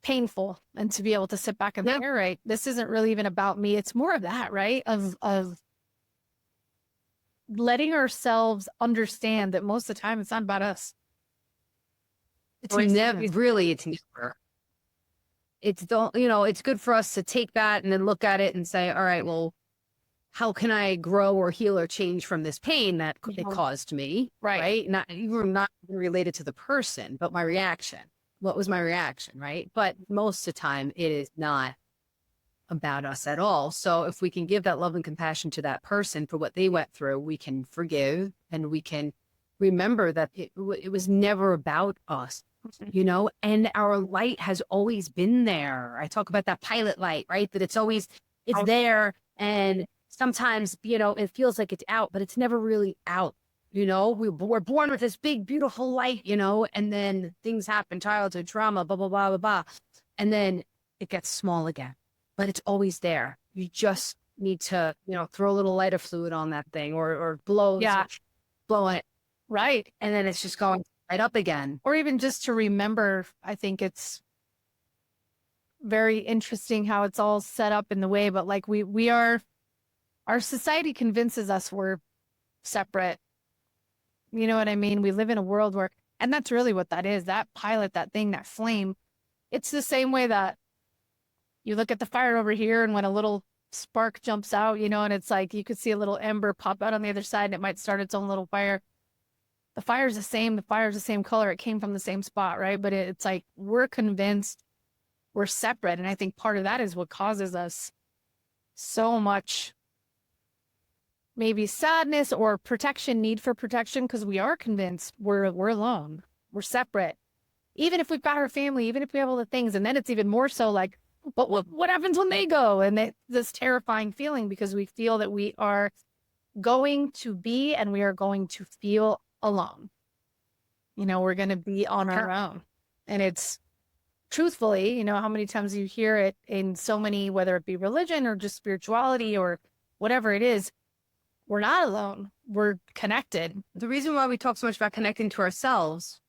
painful. And to be able to sit back and say, all right, this isn't really even about me. It's more of that, right? Of letting ourselves understand that most of the time it's not about us. It's never. It's it's good for us to take that and then look at it and say, all right, well, how can I grow or heal or change from this pain that it caused me? Right. Not related to the person, but my reaction. What was my reaction? Right. But most of the time it is not about us at all. So if we can give that love and compassion to that person for what they went through, we can forgive and we can remember that it was never about us, you know, and our light has always been there. I talk about that pilot light, right? That it's there. And sometimes, you know, it feels like it's out, but it's never really out. You know, we're born with this big, beautiful light, you know, and then things happen, childhood trauma, blah, blah, blah, blah, blah. And then it gets small again, but it's always there. You just need to, you know, throw a little lighter fluid on that thing or blow it. Right. And then it's just going right up again. Or even just to remember, I think it's very interesting how it's all set up in the way, but like we are, our society convinces us we're separate. You know what I mean? We live in a world where, and that's really what that is, that pilot, that thing, that flame. It's the same way that you look at the fire over here and when a little spark jumps out, you know, and it's like, you could see a little ember pop out on the other side and it might start its own little fire. The fire's the same. The fire's the same color. It came from the same spot, right? But it's like, we're convinced we're separate. And I think part of that is what causes us so much maybe sadness or protection, need for protection, because we are convinced we're alone, we're separate. Even if we've got our family, even if we have all the things, and then it's even more so like, but what happens when they go? And this terrifying feeling because we feel that we are going to be and we are going to feel alone. You know, we're going to be on our own. And it's truthfully, you know, how many times you hear it in so many, whether it be religion or just spirituality or whatever it is, we're not alone. We're connected. The reason why we talk so much about connecting to ourselves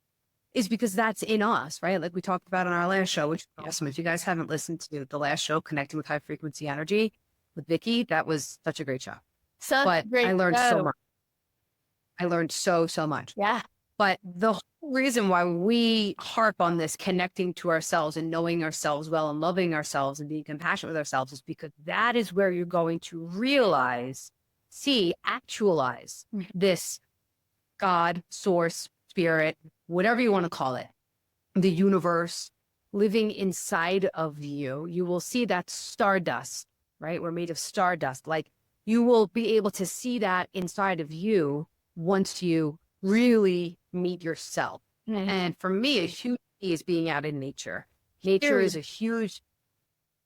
is because that's in us, right? Like we talked about on our last show, which is awesome. If you guys haven't listened to the last show, Connecting with High Frequency Energy with Vicky, that was such a great show. I learned so much. I learned so much. Yeah. But the whole reason why we harp on this connecting to ourselves and knowing ourselves well and loving ourselves and being compassionate with ourselves is because that is where you're going to realize, actualize this God, source, spirit, whatever you want to call it, the universe living inside of you. You will see that stardust, right? We're made of stardust. Like you will be able to see that inside of you once you really meet yourself. Mm-hmm. And for me, a huge key is being out in nature. Nature is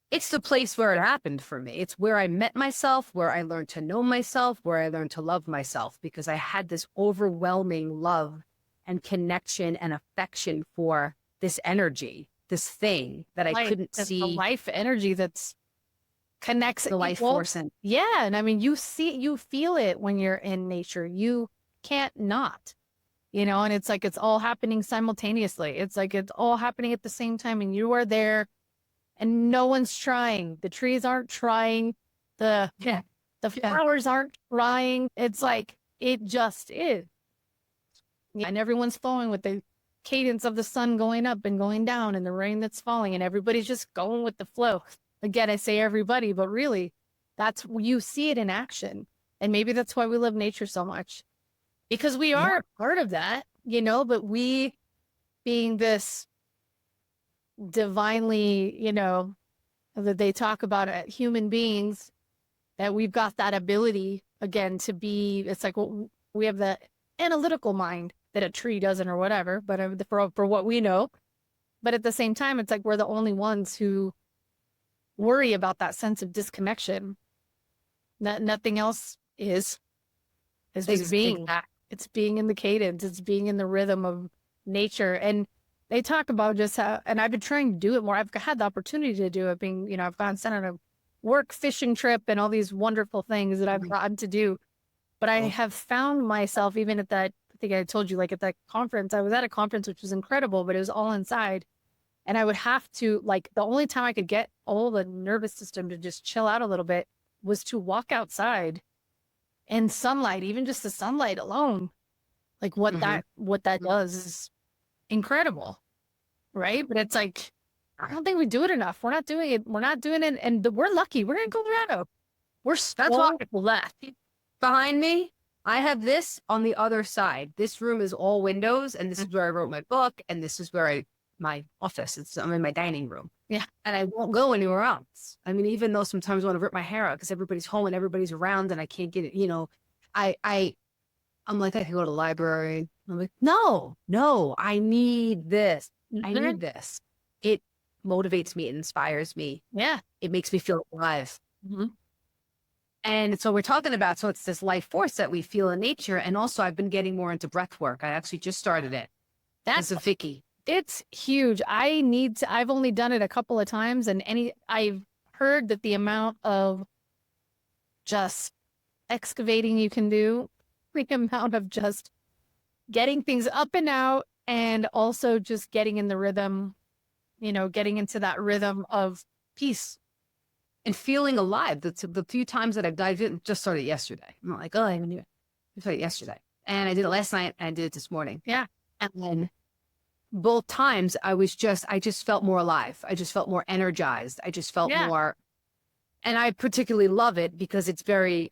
it's the place where it happened for me. It's where I met myself, where I learned to know myself, where I learned to love myself, because I had this overwhelming love and connection and affection for this energy, this thing that I couldn't see. The life energy that's connects the life force. Yeah. And I mean, you feel it when you're in nature. You can't not, you know, and it's like, it's all happening simultaneously. It's like, it's all happening at the same time and you are there and no one's trying. The trees aren't trying. The flowers aren't trying. It's like, it just is. And everyone's flowing with the cadence of the sun going up and going down and the rain that's falling and everybody's just going with the flow. Again, I say everybody, but really you see it in action. And maybe that's why we love nature so much. Because we are part of that, you know, but we being this divinely, you know, that they talk about it, human beings, that we've got that ability again to be, it's like we have the analytical mind that a tree doesn't or whatever, but for what we know. But at the same time, it's like we're the only ones who worry about that sense of disconnection. Nothing else is being. It's being in the cadence. It's being in the rhythm of nature. And they talk about just how, and I've been trying to do it more. I've had the opportunity to do it being, you know, I've gone sent on a work fishing trip and all these wonderful things that I've gotten to do. But I have found myself even at that, I think I told you, like at that conference, I was at a conference, which was incredible, but it was all inside. And I would have to, like, the only time I could get all the nervous system to just chill out a little bit was to walk outside and sunlight, even just the sunlight alone, like what that does is incredible. Right. But it's like, I don't think we do it enough. We're not doing it. And we're lucky. We're in Colorado. That's why left. behind me, I have this on the other side. This room is all windows, and this is where I wrote my book, and this is where my office. I'm in my dining room. Yeah. And I won't go anywhere else. I mean, even though sometimes I want to rip my hair out because everybody's home and everybody's around and I can't get it, I'm like, I can go to the library. I'm like, no, I need this. I need this. It motivates me. It inspires me. Yeah. It makes me feel alive. And so we're talking about, so it's this life force that we feel in nature. And also I've been getting more into breath work. I actually just started it. That's a Vicky. It's huge. I've only done it a couple of times, and I've heard that the amount of just excavating you can do, the amount of just getting things up and out, and also just getting in the rhythm, getting into that rhythm of peace. And feeling alive. The few times that I've dived in, just started yesterday. I'm like, oh, I haven't even started yesterday. And I did it last night and I did it this morning. Yeah. And then both times I just felt more alive. I just felt more energized. I just felt more, and I particularly love it because it's very,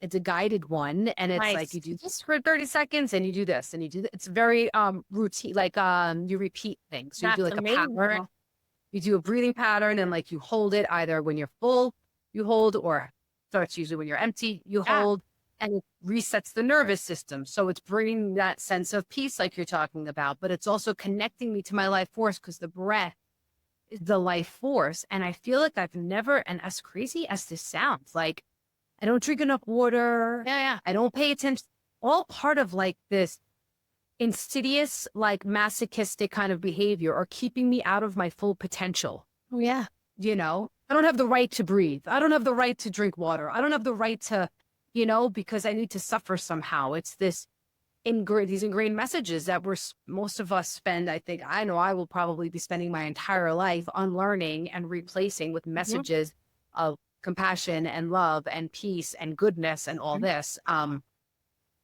it's a guided one. And it's like, you do this for 30 seconds and you do this and you do that. It's very routine, like you repeat things. So you do like a pattern. You do a breathing pattern and like you hold it either when you're full, you hold, or starts usually when you're empty, you hold, and it resets the nervous system. So it's bringing that sense of peace like you're talking about, but it's also connecting me to my life force because the breath is the life force. And I feel like I've never, and as crazy as this sounds, like I don't drink enough water. I don't pay attention. All part of like this insidious, like masochistic kind of behavior or keeping me out of my full potential. Oh, yeah. I don't have the right to breathe. I don't have the right to drink water. I don't have the right to, because I need to suffer somehow. It's these ingrained messages that most of us spend. I know I will probably be spending my entire life unlearning and replacing with messages of compassion and love and peace and goodness and all this.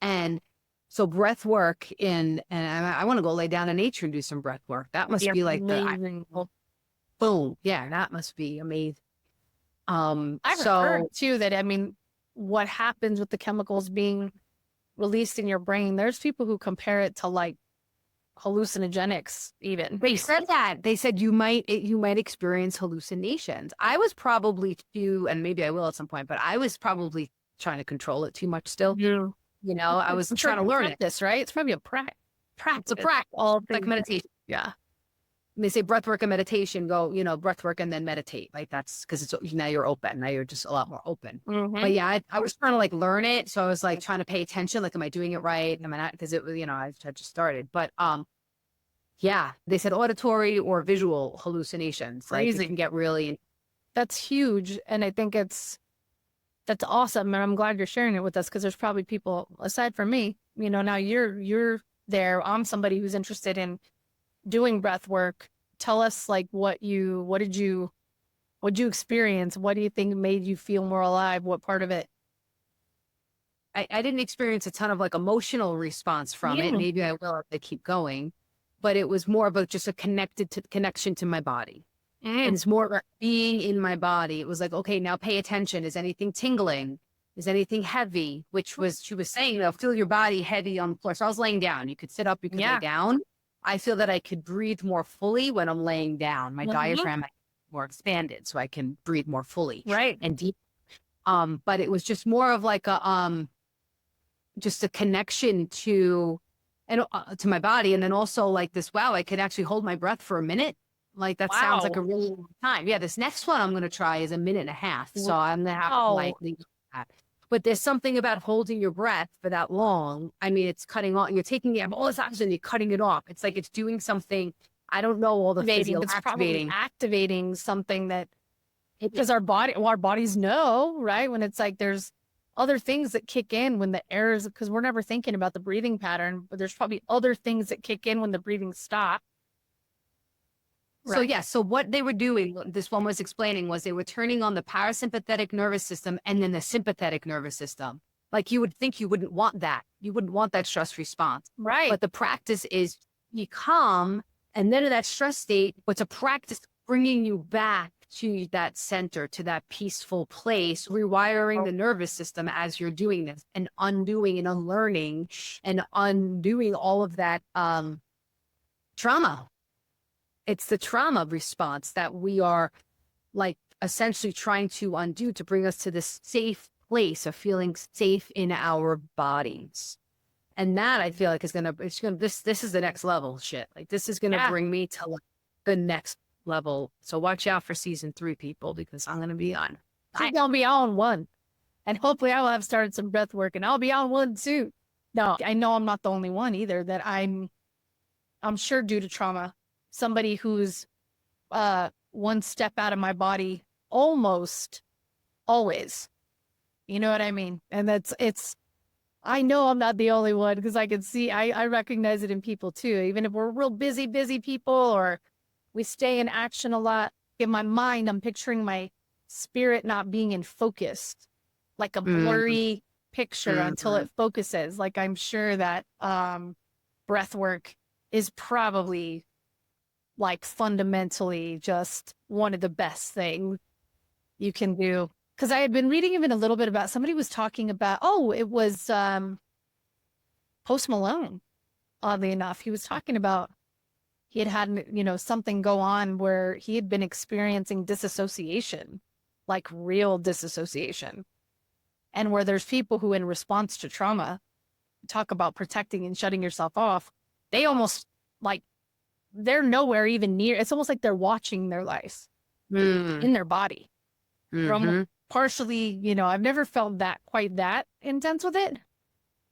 And so breath work and I want to go lay down in nature and do some breath work. That must be like boom. Yeah, that must be amazing. I've heard too that, what happens with the chemicals being released in your brain, there's people who compare it to like hallucinogenics even. They said that. They said you might experience hallucinations. I was probably and maybe I will at some point, but I was probably trying to control it too much still. I was trying to learn this, right? It's probably a practice. It's a practice. All like meditation. Yeah. And they say breath work and meditation, go, breath work and then meditate. Like that's because it's now you're open. Now you're just a lot more open. But yeah, I was trying to like learn it. So I was like trying to pay attention. Like, am I doing it right? Am I not? Because it was, I just started. But yeah, they said auditory or visual hallucinations. Like it can get really. That's huge. And I think that's awesome. And I'm glad you're sharing it with us because there's probably people aside from me, now you're there. I'm somebody who's interested in doing breath work. Tell us like what did you experience? What do you think made you feel more alive? What part of it? I didn't experience a ton of like emotional response from it. Maybe I will if I keep going, but it was more about just a connection to my body. And it's more about being in my body. It was like, okay, now pay attention. Is anything tingling? Is anything heavy? She was saying, feel your body heavy on the floor. So I was laying down. You could sit up, you could lay down. I feel that I could breathe more fully when I'm laying down. My diaphragm is more expanded, so I can breathe more fully. Right. And deep. But it was just more of like just a connection to my body. And then also like this, wow, I could actually hold my breath for a minute. Like that sounds like a really long time. Yeah, this next one I'm going to try is 1.5 minutes. So I'm going to have to like leave that. But there's something about holding your breath for that long. It's cutting off. You're taking all this oxygen, you're cutting it off. It's like it's doing something. I don't know all the physical activating. Activating something that because our bodies know, right? When it's like there's other things that kick in when the air is because we're never thinking about the breathing pattern, but there's probably other things that kick in when the breathing stops. So yeah, so what they were doing, this one was explaining, was they were turning on the parasympathetic nervous system and then the sympathetic nervous system. Like you would think you wouldn't want that. You wouldn't want that stress response. Right. But the practice is you calm and then in that stress state, it's a practice bringing you back to that center, to that peaceful place, rewiring the nervous system as you're doing this, and undoing and unlearning and undoing all of that trauma. It's the trauma response that we are like essentially trying to undo to bring us to this safe place of feeling safe in our bodies. And that I feel like is this is the next level shit. Like this is gonna bring me to like the next level. So watch out for season 3, people, because I'm gonna be on. I'm gonna be on 1. And hopefully I will have started some breath work and I'll be on 1 too. No, I know I'm not the only one either, that I'm sure due to trauma, somebody who's one step out of my body almost always. You know what I mean? And I know I'm not the only one, because I can see, I recognize it in people too. Even if we're real busy people, or we stay in action a lot, in my mind, I'm picturing my spirit not being in focus, like a blurry picture until it focuses. Like I'm sure that breath work is probably like fundamentally just one of the best things you can do. Because I had been reading even a little bit about, somebody was talking about, it was Post Malone, oddly enough. He was talking about he had something go on where he had been experiencing disassociation, like real disassociation. And where there's people who, in response to trauma, talk about protecting and shutting yourself off, they almost like, they're nowhere even near. It's almost like they're watching their life in their body. From partially, I've never felt that quite that intense with it,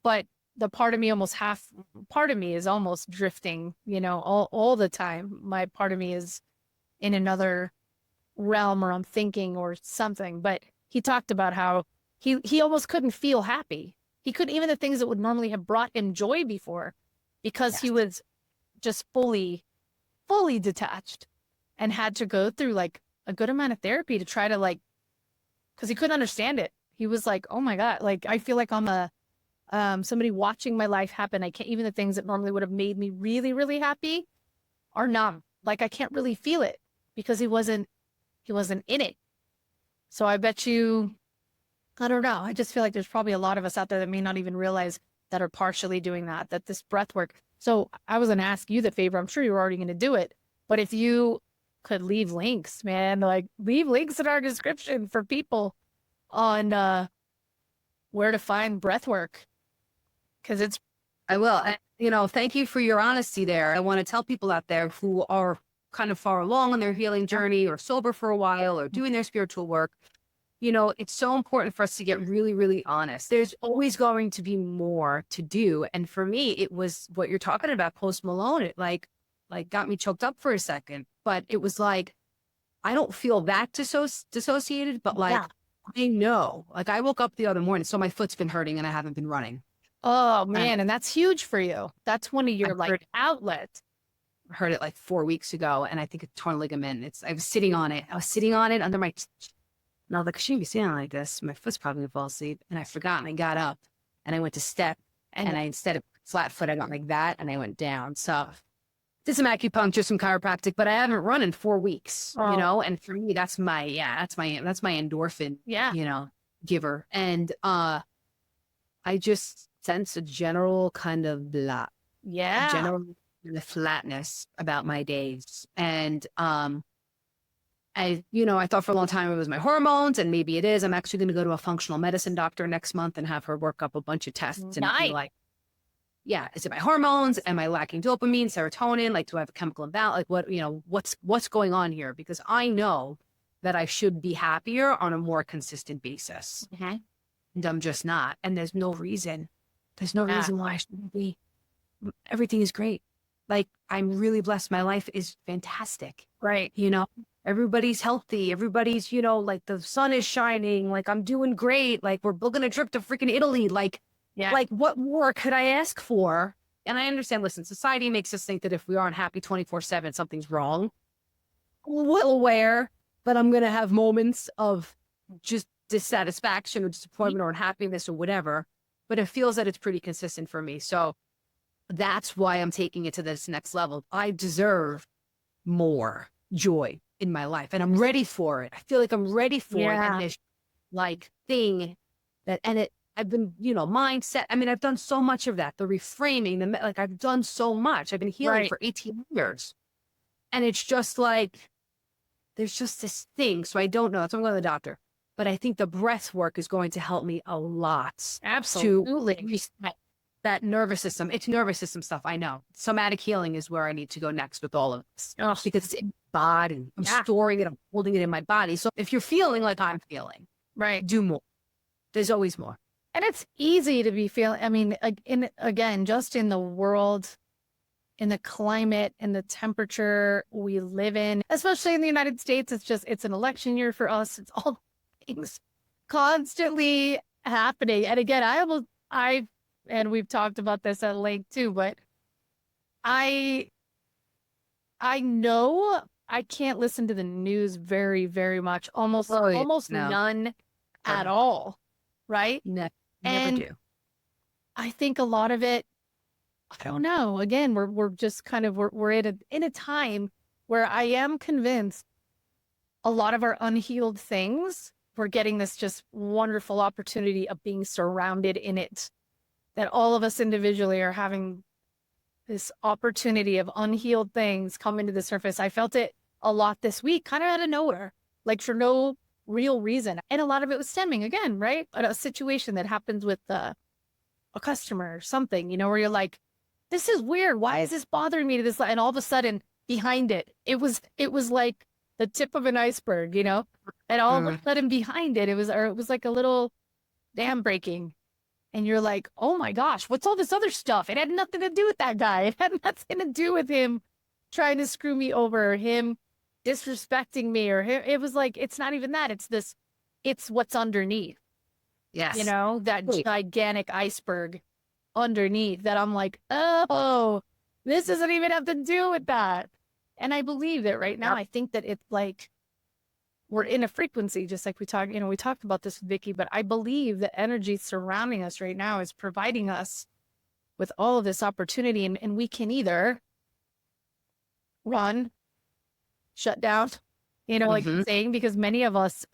but the part of me part of me is almost drifting, all the time. My part of me is in another realm, or I'm thinking or something. But he talked about how he almost couldn't feel happy. He couldn't, even the things that would normally have brought him joy before, because he was just fully detached, and had to go through like a good amount of therapy to try to like, because he couldn't understand it. He was like, oh my God, like I feel like I'm somebody watching my life happen. I can't, even the things that normally would have made me really, really happy are numb. Like I can't really feel it, because he wasn't in it. So I bet you, I don't know. I just feel like there's probably a lot of us out there that may not even realize that are partially doing that this breath work. So I was going to ask you the favor. I'm sure you're already going to do it, but if you could leave links, man, like leave links in our description for people on where to find breath work. Because I will. And, thank you for your honesty there. I want to tell people out there who are kind of far along on their healing journey, or sober for a while, or doing their spiritual work. It's so important for us to get really, really honest. There's always going to be more to do. And for me, it was what you're talking about, Post Malone. It like got me choked up for a second, but it was like, I don't feel that dissociated, but like, I know, like I woke up the other morning, so my foot's been hurting and I haven't been running. Oh man. And that's huge for you. That's one of your outlets. I heard it like 4 weeks ago, and I think a torn ligament. I was sitting on it under my, and I was like, I shouldn't be sitting like this. My foot's probably gonna fall asleep. And I forgot, and I got up and I went to step, and I, instead of flat foot, I got like that, and I went down. So did some acupuncture, some chiropractic, but I haven't run in 4 weeks, and for me, that's my endorphin, giver. And I just sense a general kind of blah. Yeah. General flatness about my days. And I thought for a long time it was my hormones, and maybe it is. I'm actually going to go to a functional medicine doctor next month and have her work up a bunch of tests and be like, is it my hormones? Am I lacking dopamine, serotonin? Like, do I have a chemical imbalance? Like what's going on here? Because I know that I should be happier on a more consistent basis. And I'm just not. And there's no reason. There's no reason why I shouldn't be. Everything is great. Like, I'm really blessed. My life is fantastic. Right. Everybody's healthy. Everybody's, like the sun is shining. Like, I'm doing great. Like, we're booking a trip to freaking Italy. Like, what more could I ask for? And I understand, listen, society makes us think that if we aren't happy 24/7, something's wrong. Well aware, but I'm going to have moments of just dissatisfaction or disappointment or unhappiness or whatever. But it feels that it's pretty consistent for me. So that's why I'm taking it to this next level. I deserve more joy, in my life, and I'm ready for it. I feel like I'm ready for it. And this like thing that, I've been, mindset. I mean, I've done so much of that, the reframing, like I've done so much. I've been healing for 18 years. And it's just like, there's just this thing. So I don't know. That's why I'm going to the doctor. But I think the breath work is going to help me a lot. Absolutely. To reset that nervous system. It's nervous system stuff. I know. Somatic healing is where I need to go next with all of this. Oh. Because it's in my body. I'm storing it. I'm holding it in my body. So if you're feeling like I'm feeling, do more. There's always more. And it's easy to be feeling, I mean, again, just in the world, in the climate and the temperature we live in, especially in the United States, it's an election year for us. It's all things constantly happening. And again, and we've talked about this at length too, but I know I can't listen to the news very, very much, almost none at all. Right? Never do. I think a lot of it, I don't know. Again, we're just kind of, we're in a time where I am convinced a lot of our unhealed things, we're getting this just wonderful opportunity of being surrounded in it. That all of us individually are having this opportunity of unhealed things come into the surface. I felt it a lot this week, kind of out of nowhere, like for no real reason. And a lot of it was stemming, again, right? A situation that happens with a customer or something, where you're like, this is weird. Why is this bothering me to this? And all of a sudden behind it was like the tip of an iceberg, and all of a sudden behind it, it was like a little dam breaking. And you're like, oh my gosh, what's all this other stuff? It had nothing to do with that guy. It had nothing to do with him trying to screw me over, or him disrespecting me, or him. It was like, it's not even that. It's what's underneath. Yes. That gigantic iceberg underneath that I'm like, oh, this doesn't even have to do with that. And I believe that right now, I think that it's like, we're in a frequency, just like we talked about this with Vicky, but I believe the energy surrounding us right now is providing us with all of this opportunity, and we can either run, shut down, like you're saying, because many of us,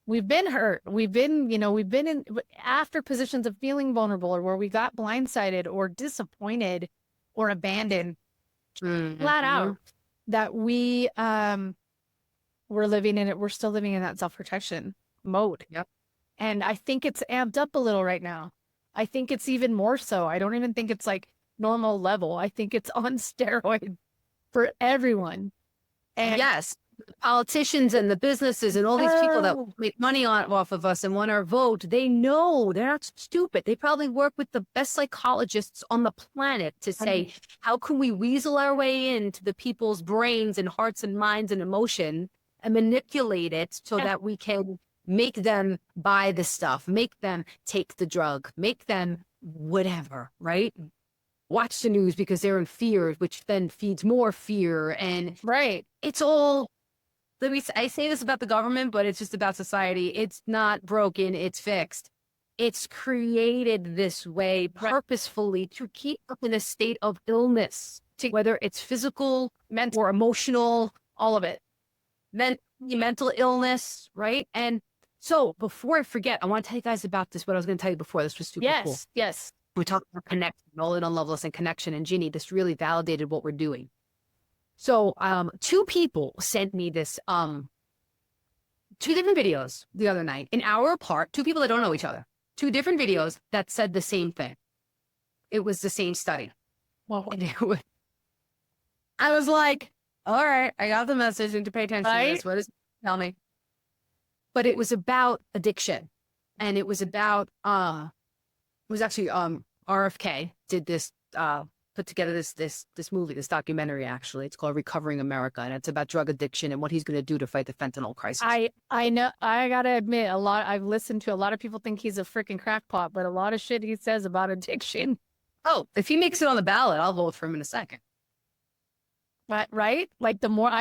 we've been hurt. We've been in after positions of feeling vulnerable, or where we got blindsided or disappointed or abandoned, flat out, that we're living in it. We're still living in that self-protection mode. Yep. And I think it's amped up a little right now. I think it's even more so. I don't even think it's like normal level. I think it's on steroid for everyone. And yes, the politicians and the businesses and all these people that make money off of us and want our vote, they know, they're not stupid. They probably work with the best psychologists on the planet to say, how can we weasel our way into the people's brains and hearts and minds and emotion and manipulate it so that we can make them buy the stuff, make them take the drug, make them whatever, right? Watch the news because they're in fear, which then feeds more fear. And it's all, I say this about the government, but it's just about society. It's not broken, it's fixed. It's created this way purposefully to keep up in a state of illness, whether it's physical, mental, or emotional, all of it. Mental illness, right? And so before I forget, I want to tell you guys about this, what I was going to tell you before. This was super cool. Yes. We talked about connection, all in on loveless and connection. And Ginny, this really validated what we're doing. So two people sent me this, two different videos the other night, an hour apart, two people that don't know each other, two different videos that said the same thing. It was the same study. Well, I was like, all right, I got the message and to pay attention to this. What does it tell me? But it was about addiction. And it was about, it was actually RFK did this, put together this movie, this documentary, actually. It's called Recovering America. And it's about drug addiction and what he's going to do to fight the fentanyl crisis. I know, I got to admit, I've listened to a lot of people think he's a freaking crackpot, but a lot of shit he says about addiction. Oh, if he makes it on the ballot, I'll vote for him in a second. Right? Like the more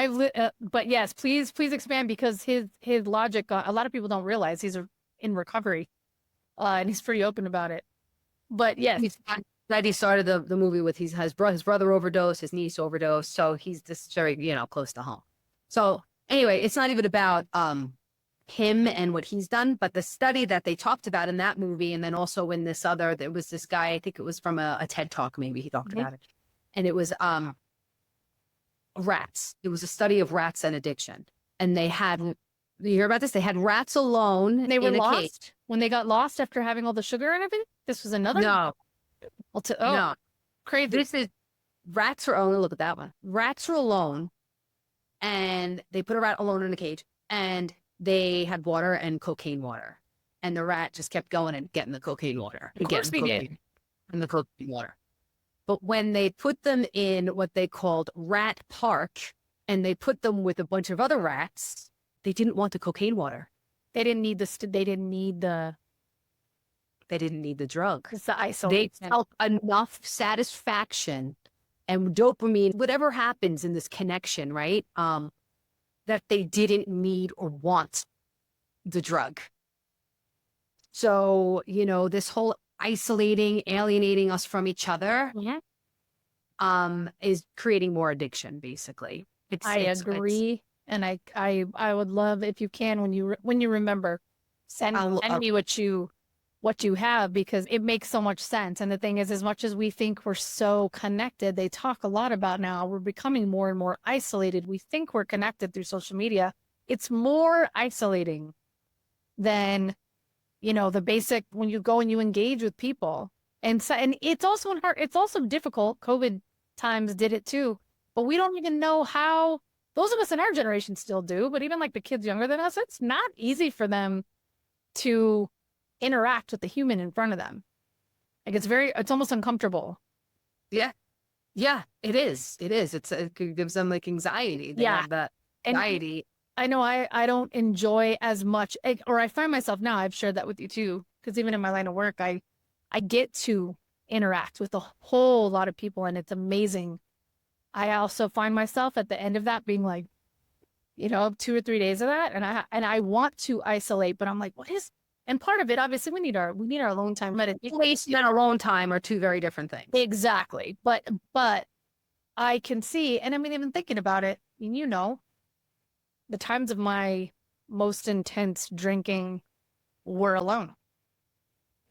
but yes, please expand, because his logic, a lot of people don't realize he's in recovery, and he's pretty open about it. But yes, That he started the movie with his brother overdosed, his niece overdosed, so he's just very, close to home. So anyway, it's not even about him and what he's done, but the study that they talked about in that movie, and then also in this other, there was this guy, I think it was from a TED Talk, maybe he talked about it. And it was rats. It was a study of rats and addiction. And they had, you hear about this? They had rats alone. They were in a lost cage. when they got lost after having all the sugar and everything. This was another. No, no. Crazy. This is rats are alone. Look at that one. Rats are alone, and they put a rat alone in a cage, and they had water and cocaine water, and the rat just kept going and getting the cocaine water. Of course they did. And the cocaine water. But when they put them in what they called rat park, and they put them with a bunch of other rats, they didn't want the cocaine water. They didn't need the. They didn't need the. They didn't need the drug. It's the isolation. They felt enough satisfaction and dopamine, whatever happens in this connection, right? That they didn't need or want the drug. So, this whole isolating, alienating us from each other, is creating more addiction, basically. I agree. And I would love, if you can, when you remember, send me what you have, because it makes so much sense. And the thing is, as much as we think we're so connected, they talk a lot about now we're becoming more and more isolated. We think we're connected through social media. It's more isolating than, the basic, when you go and you engage with people. And so, and it's also hard. It's also difficult. COVID times did it too, but we don't even know how. Those of us in our generation still do, but even like the kids younger than us, it's not easy for them to interact with the human in front of them. Like it's almost uncomfortable. Yeah, it is. It gives them like anxiety. They have that anxiety. I know I don't enjoy as much, or I find myself now, I've shared that with you too, because even in my line of work, I get to interact with a whole lot of people, and it's amazing. I also find myself at the end of that being like, 2 or 3 days of that, and I want to isolate, but I'm like, what is? And part of it, obviously, we need our alone time. Isolation and alone time are two very different things. Exactly, but I can see, and I mean, even thinking about it, the times of my most intense drinking were alone.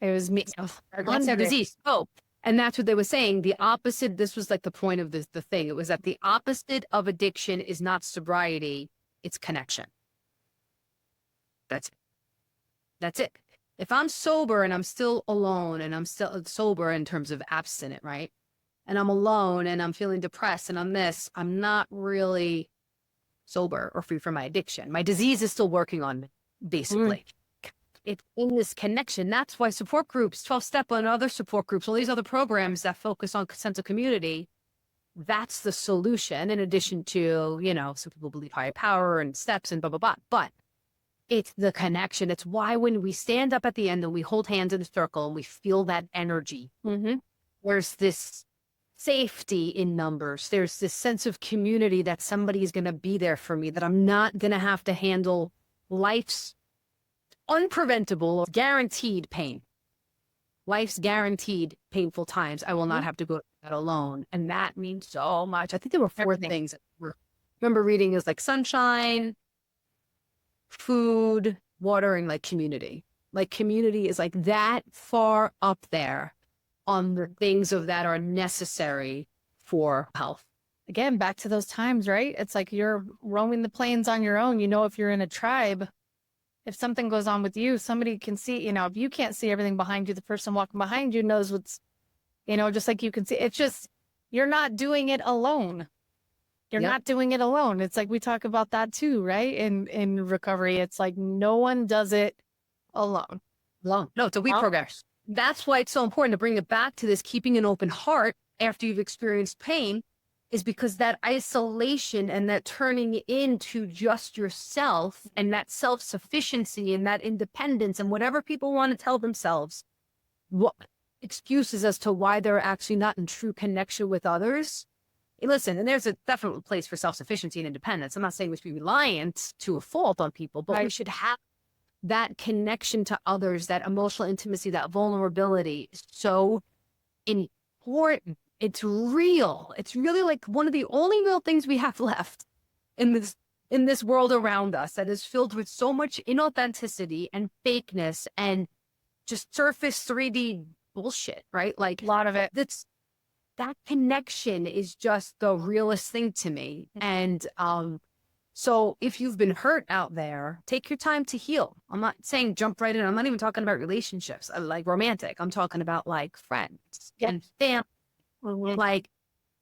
It was me. That's their disease. Oh, and that's what they were saying. The opposite. This was like the point of the thing. It was that the opposite of addiction is not sobriety; it's connection. That's it. If I'm sober and I'm still alone, and I'm still sober in terms of abstinent, right? And I'm alone and I'm feeling depressed and I'm not really sober or free from my addiction. My disease is still working on me, basically. It's in this connection. That's why support groups, 12-step and other support groups, all these other programs that focus on sense of community, that's the solution, in addition to, some people believe higher power and steps and blah, blah, blah. But it's the connection. It's why when we stand up at the end and we hold hands in a circle and we feel that energy, there's this safety in numbers. There's this sense of community that somebody's going to be there for me, that I'm not going to have to handle life's unpreventable, guaranteed pain. Life's guaranteed painful times. I will not have to go through that alone. And that means so much. I think there were 4 things that remember reading is like sunshine, food, water, and like community. Like community is like that far up there on the things that are necessary for health. Again, back to those times, right? It's like you're roaming the plains on your own. If you're in a tribe, if something goes on with you, somebody can see, if you can't see everything behind you, the person walking behind you knows what's, just like you can see. It's just, you're not doing it alone. You're not doing it alone. It's like we talk about that too, right? In recovery, it's like no one does it alone. No, it's a we program. That's why it's so important to bring it back to this keeping an open heart after you've experienced pain, is because that isolation and that turning into just yourself and that self-sufficiency and that independence and whatever people want to tell themselves, what excuses as to why they're actually not in true connection with others. Listen, and there's a definite place for self-sufficiency and independence. I'm not saying we should be reliant to a fault on people, but we should have that connection to others, that emotional intimacy, that vulnerability is so important. It's real. It's really like one of the only real things we have left in this world around us that is filled with so much inauthenticity and fakeness and just surface 3D bullshit, right? Like A lot of it. that connection is just the realest thing to me. And so if you've been hurt out there, take your time to heal. I'm not saying jump right in. I'm not even talking about relationships, like romantic. I'm talking about like friends and family, like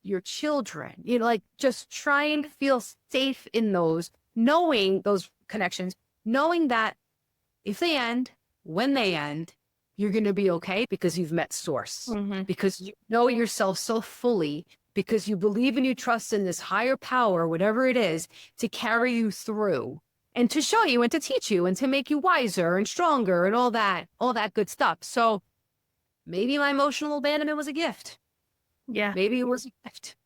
your children, like just try and feel safe in those, knowing those connections, knowing that if they end, when they end, you're going to be okay because you've met source, because you know yourself so fully, because you believe and you trust in this higher power, whatever it is, to carry you through and to show you and to teach you and to make you wiser and stronger and all that good stuff. So maybe my emotional abandonment was a gift. Yeah. Maybe it was a gift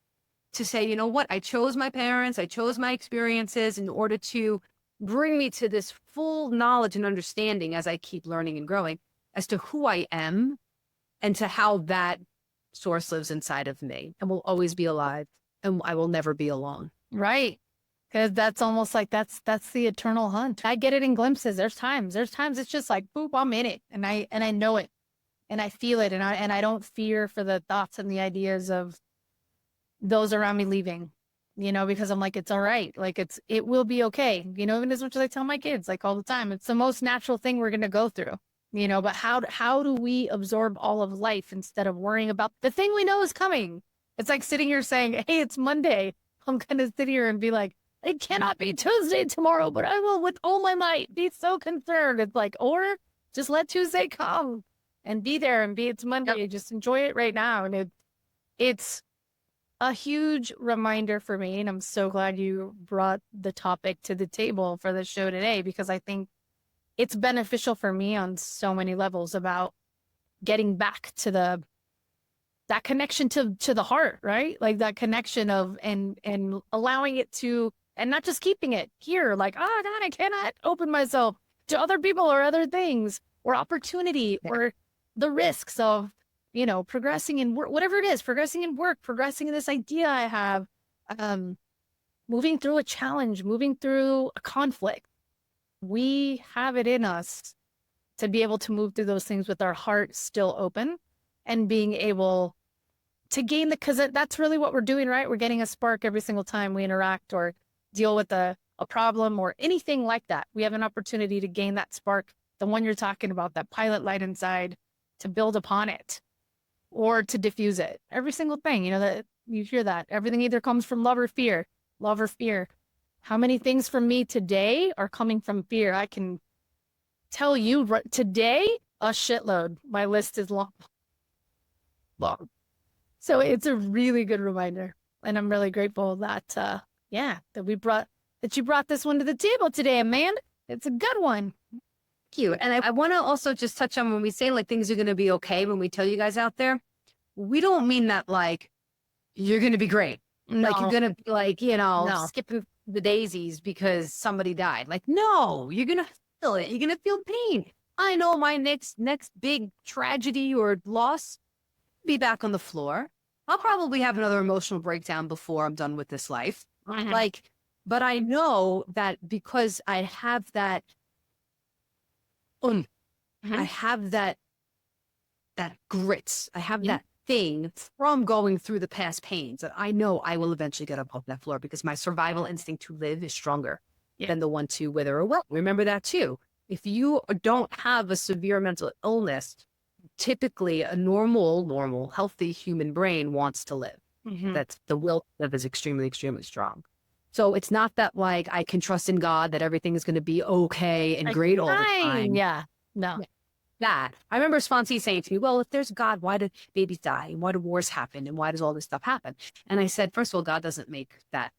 to say, you know what? I chose my parents. I chose my experiences in order to bring me to this full knowledge and understanding as I keep learning and growing as to who I am and to how that source lives inside of me and will always be alive, and I will never be alone. Right. Because that's almost like that's the eternal hunt. I get it in glimpses. There's times it's just like, boop, I'm in it. And I know it and I feel it. And I don't fear for the thoughts and the ideas of those around me leaving, because I'm like, it's all right. Like it will be okay. Even as much as I tell my kids, like all the time, it's the most natural thing we're going to go through. But how do we absorb all of life instead of worrying about the thing we know is coming? It's like sitting here saying, hey, it's Monday. I'm going to sit here and be like, it cannot be Tuesday tomorrow, but I will with all my might be so concerned. It's like, or just let Tuesday come and be there and it's Monday. Yep. Just enjoy it right now. And it's a huge reminder for me. And I'm so glad you brought the topic to the table for the show today, because I think it's beneficial for me on so many levels about getting back to that connection to the heart, right? Like that connection of and allowing it to, and not just keeping it here, like, oh God, I cannot open myself to other people or other things or opportunity or the risks of, progressing in work, whatever it is, progressing in work, progressing in this idea I have, moving through a challenge, moving through a conflict. We have it in us to be able to move through those things with our heart still open and being able to gain because that's really what we're doing, right? We're getting a spark every single time we interact or deal with a problem or anything like that. We have an opportunity to gain that spark, the one you're talking about, that pilot light inside, to build upon it or to diffuse it. Every single thing, that you hear that everything either comes from love or fear. How many things from me today are coming from fear? I can tell you today, a shitload. My list is long. So it's a really good reminder. And I'm really grateful that, that you brought this one to the table today, Amanda. It's a good one. Thank you. And I want to also just touch on when we say like things are going to be okay, when we tell you guys out there, we don't mean that like you're going to be great. No. Like you're going to be like, skipping the daisies because somebody died. Like, no, you're going to feel it. You're going to feel pain. I know my next big tragedy or loss, be back on the floor. I'll probably have another emotional breakdown before I'm done with this life. Mm-hmm. But I know that because I have that, I have that grit. I have that thing from going through the past pains that I know I will eventually get up off that floor because my survival instinct to live is stronger than the one to wither or wilt. Remember that too. If you don't have a severe mental illness, typically a normal, healthy human brain wants to live. Mm-hmm. That's the will to live is extremely, extremely strong. So it's not that like I can trust in God that everything is going to be okay and great all the time. Yeah. No. That. I remember Swansea saying to me, well, if there's God, why do babies die? And why do wars happen? And why does all this stuff happen? And I said, first of all, God doesn't make that,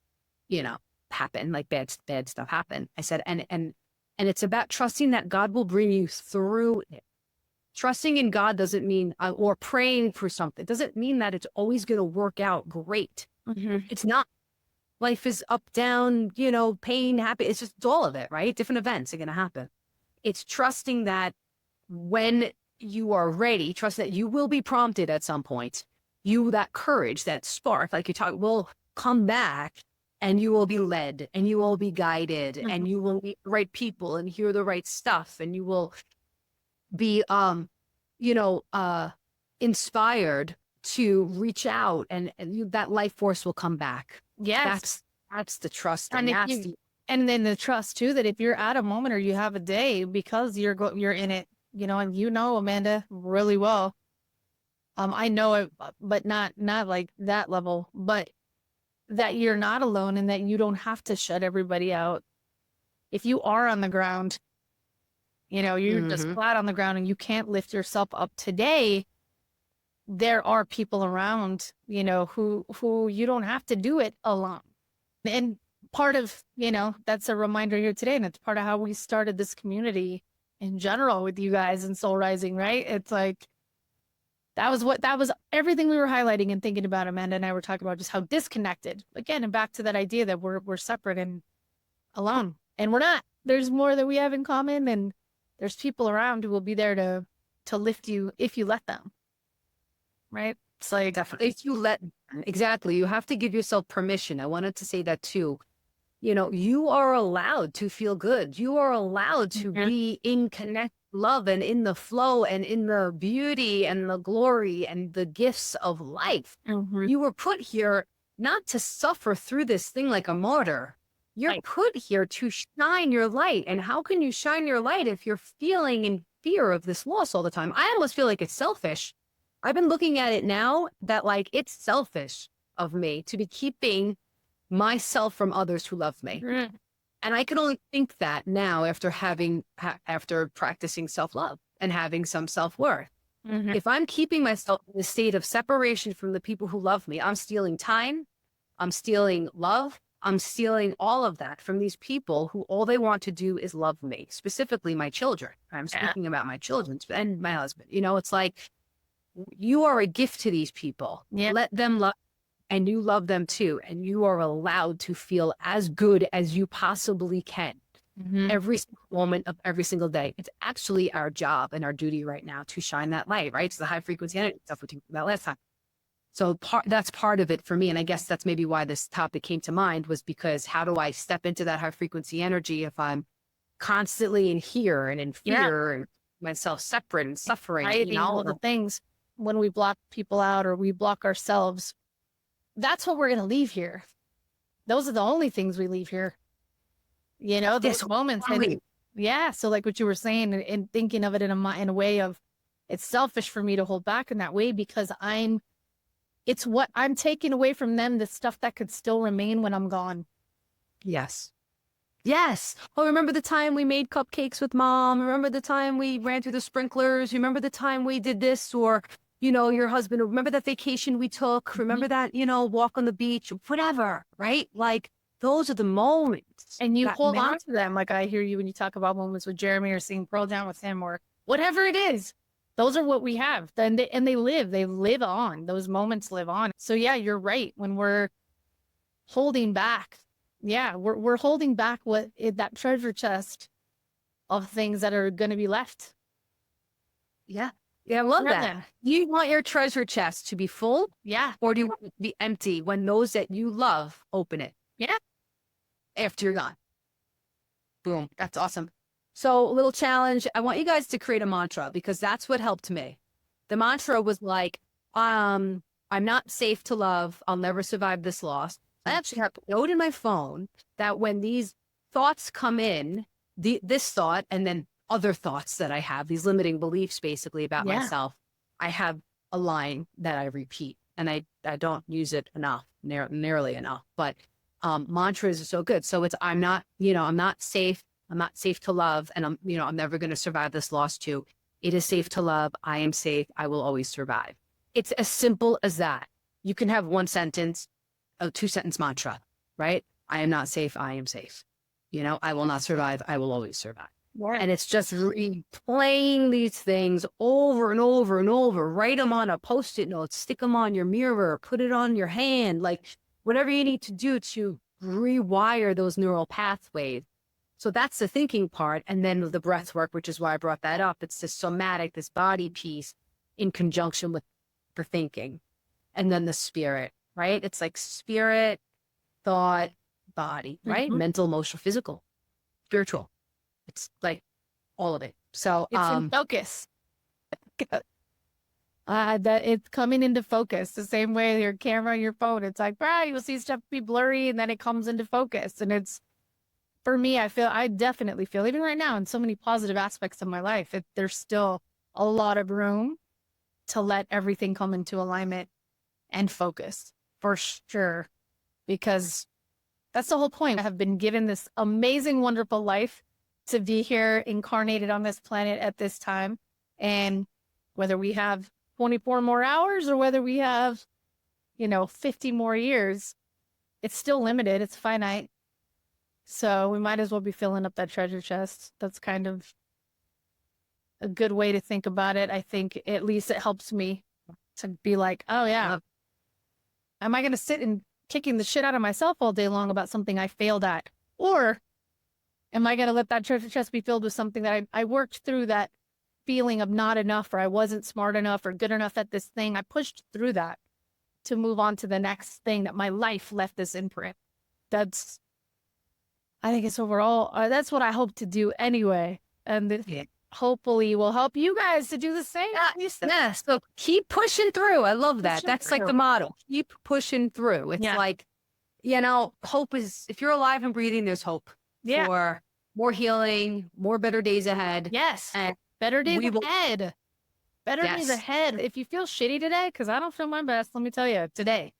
happen, like bad stuff happen. I said, and it's about trusting that God will bring you through it. Trusting in God doesn't mean, or praying for something, doesn't mean that it's always going to work out great. Mm-hmm. It's not. Life is up, down, pain, happy. It's just all of it, right? Different events are going to happen. It's trusting that when you are ready, trust that you will be prompted at some point that courage, that spark, like you talk, will come back, and you will be led, and you will be guided, and you will meet the right people and hear the right stuff, and you will be, inspired to reach out, and that life force will come back. Yes. That's the trust. And And if and then the trust too, that if you're at a moment or you have a day, because you're in it, and Amanda really well. I know it, but not like that level, but that you're not alone and that you don't have to shut everybody out. If you are on the ground, you're just flat on the ground and you can't lift yourself up today, there are people around, who you don't have to do it alone. And part of, that's a reminder here today. And it's part of how we started this community in general with you guys in Soul Rising, right? It's like, that was everything we were highlighting and thinking about. Amanda and I were talking about just how disconnected, again, and back to that idea that we're separate and alone, and we're not. There's more that we have in common, and there's people around who will be there to lift you if you let them. Right? It's like, definitely, if you exactly, you have to give yourself permission. I wanted to say that too. You are allowed to feel good. You are allowed to be in connect, love, and in the flow, and in the beauty and the glory and the gifts of life. You were put here not to suffer through this thing like a martyr. You're put here to shine your light. And how can you shine your light if you're feeling in fear of this loss all the time? I almost feel like it's selfish. I've been looking at it now that like it's selfish of me to be keeping myself from others who love me. And I can only think that now after after practicing self-love and having some self-worth. If I'm keeping myself in a state of separation from the people who love me, I'm stealing time, I'm stealing love, I'm stealing all of that from these people who all they want to do is love me, specifically my children. I'm speaking about my children and my husband. It's like, you are a gift to these people. Let them love. And you love them too. And you are allowed to feel as good as you possibly can every moment of every single day. It's actually our job and our duty right now to shine that light, right? It's the high frequency energy stuff we talked about last time. So that's part of it for me. And I guess that's maybe why this topic came to mind, was because how do I step into that high frequency energy if I'm constantly in here and in fear and myself separate and suffering, all the things. When we block people out or we block ourselves, that's what we're going to leave here. Those are the only things we leave here. Those moments. So like what you were saying and thinking of it in a way of, it's selfish for me to hold back in that way because it's what I'm taking away from them, the stuff that could still remain when I'm gone. Yes. Oh, remember the time we made cupcakes with mom? Remember the time we ran through the sprinklers? Remember the time we did this? Or your husband, remember that vacation we took? Remember that, walk on the beach, whatever, right? Like, those are the moments. And you hold on to them. Like I hear you when you talk about moments with Jeremy or seeing Pearl down with him or whatever it is. Those are what we have. And they live on. Those moments live on. So yeah, you're right. When we're holding back, we're holding back that treasure chest of things that are going to be left. Yeah, I love that. Do you want your treasure chest to be full? Yeah. Or do you want it to be empty when those that you love open it? Yeah. After you're gone. Boom. That's awesome. So, a little challenge. I want you guys to create a mantra because that's what helped me. The mantra was like, I'm not safe to love. I'll never survive this loss. I actually have a note in my phone that when these thoughts come in, this thought and then other thoughts that I have, these limiting beliefs basically about myself, I have a line that I repeat, and I don't use it enough, nearly enough, but mantras are so good. So it's, I'm not safe. I'm not safe to love. And I'm never going to survive this loss too. It is safe to love. I am safe. I will always survive. It's as simple as that. You can have one sentence, a 2-sentence mantra, right? I am not safe. I am safe. I will not survive. I will always survive. And it's just replaying these things over and over and over. Write them on a Post-it note, stick them on your mirror, put it on your hand, like whatever you need to do to rewire those neural pathways. So that's the thinking part. And then the breath work, which is why I brought that up. It's this somatic, this body piece in conjunction with the thinking. and then the spirit, right? It's like spirit, thought, body, right? Mental, emotional, physical, spiritual. It's like all of it. So, It's in focus. That it's coming into focus the same way your camera on your phone. It's like, you'll see stuff be blurry and then it comes into focus. And it's, for me, I definitely feel, even right now in so many positive aspects of my life, there's still a lot of room to let everything come into alignment and focus, for sure. Because that's the whole point. I have been given this amazing, wonderful life to be here incarnated on this planet at this time. And whether we have 24 more hours or whether we have, 50 more years, it's still limited. It's finite. So we might as well be filling up that treasure chest. That's kind of a good way to think about it. I think at least it helps me to be like, oh yeah, am I going to sit and kicking the shit out of myself all day long about something I failed at? Or am I going to let that treasure chest be filled with something that I worked through, that feeling of not enough, or I wasn't smart enough or good enough at this thing? I pushed through that to move on to the next thing, that my life left this imprint. I think it's overall, that's what I hope to do anyway. And hopefully will help you guys to do the same. Yeah, so keep pushing through. I love that. That's like the motto. Keep pushing through. It's like, hope is, if you're alive and breathing, there's hope for more healing, more better days ahead. Yes. And better days ahead. Better days ahead. If you feel shitty today, because I don't feel my best, let me tell you, today.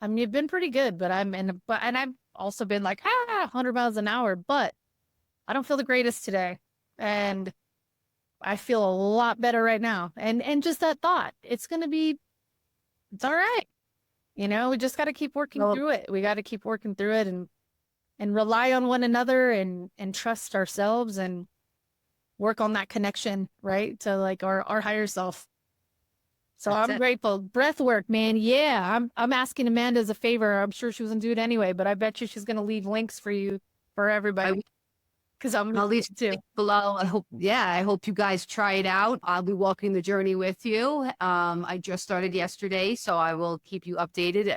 I mean, you've been pretty good, but and I've also been like, 100 miles an hour, but I don't feel the greatest today. And I feel a lot better right now. And just that thought, it's all right. We just got to keep working through it. We got to keep working through it and rely on one another and trust ourselves and work on that connection, right? To like our higher self. So I'm grateful. Breath work, man. Yeah. I'm asking Amanda as a favor. I'm sure she was going to do it anyway, but I bet you she's going to leave links for everybody. Because I'll leave it too below. I hope you guys try it out. I'll be walking the journey with you. I just started yesterday, so I will keep you updated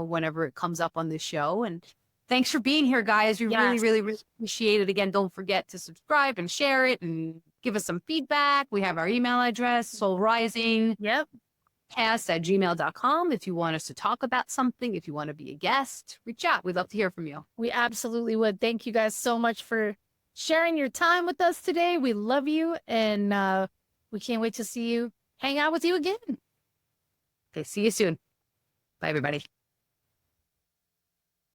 whenever it comes up on this show. And thanks for being here, guys. We really, really, really appreciate it. Again, don't forget to subscribe and share it and give us some feedback. We have our email address, soulrising@gmail.com. If you want us to talk about something, if you want to be a guest, reach out. We'd love to hear from you. We absolutely would. Thank you guys so much for sharing your time with us today. We love you, and we can't wait to hang out with you again. Okay, see you soon. Bye, everybody.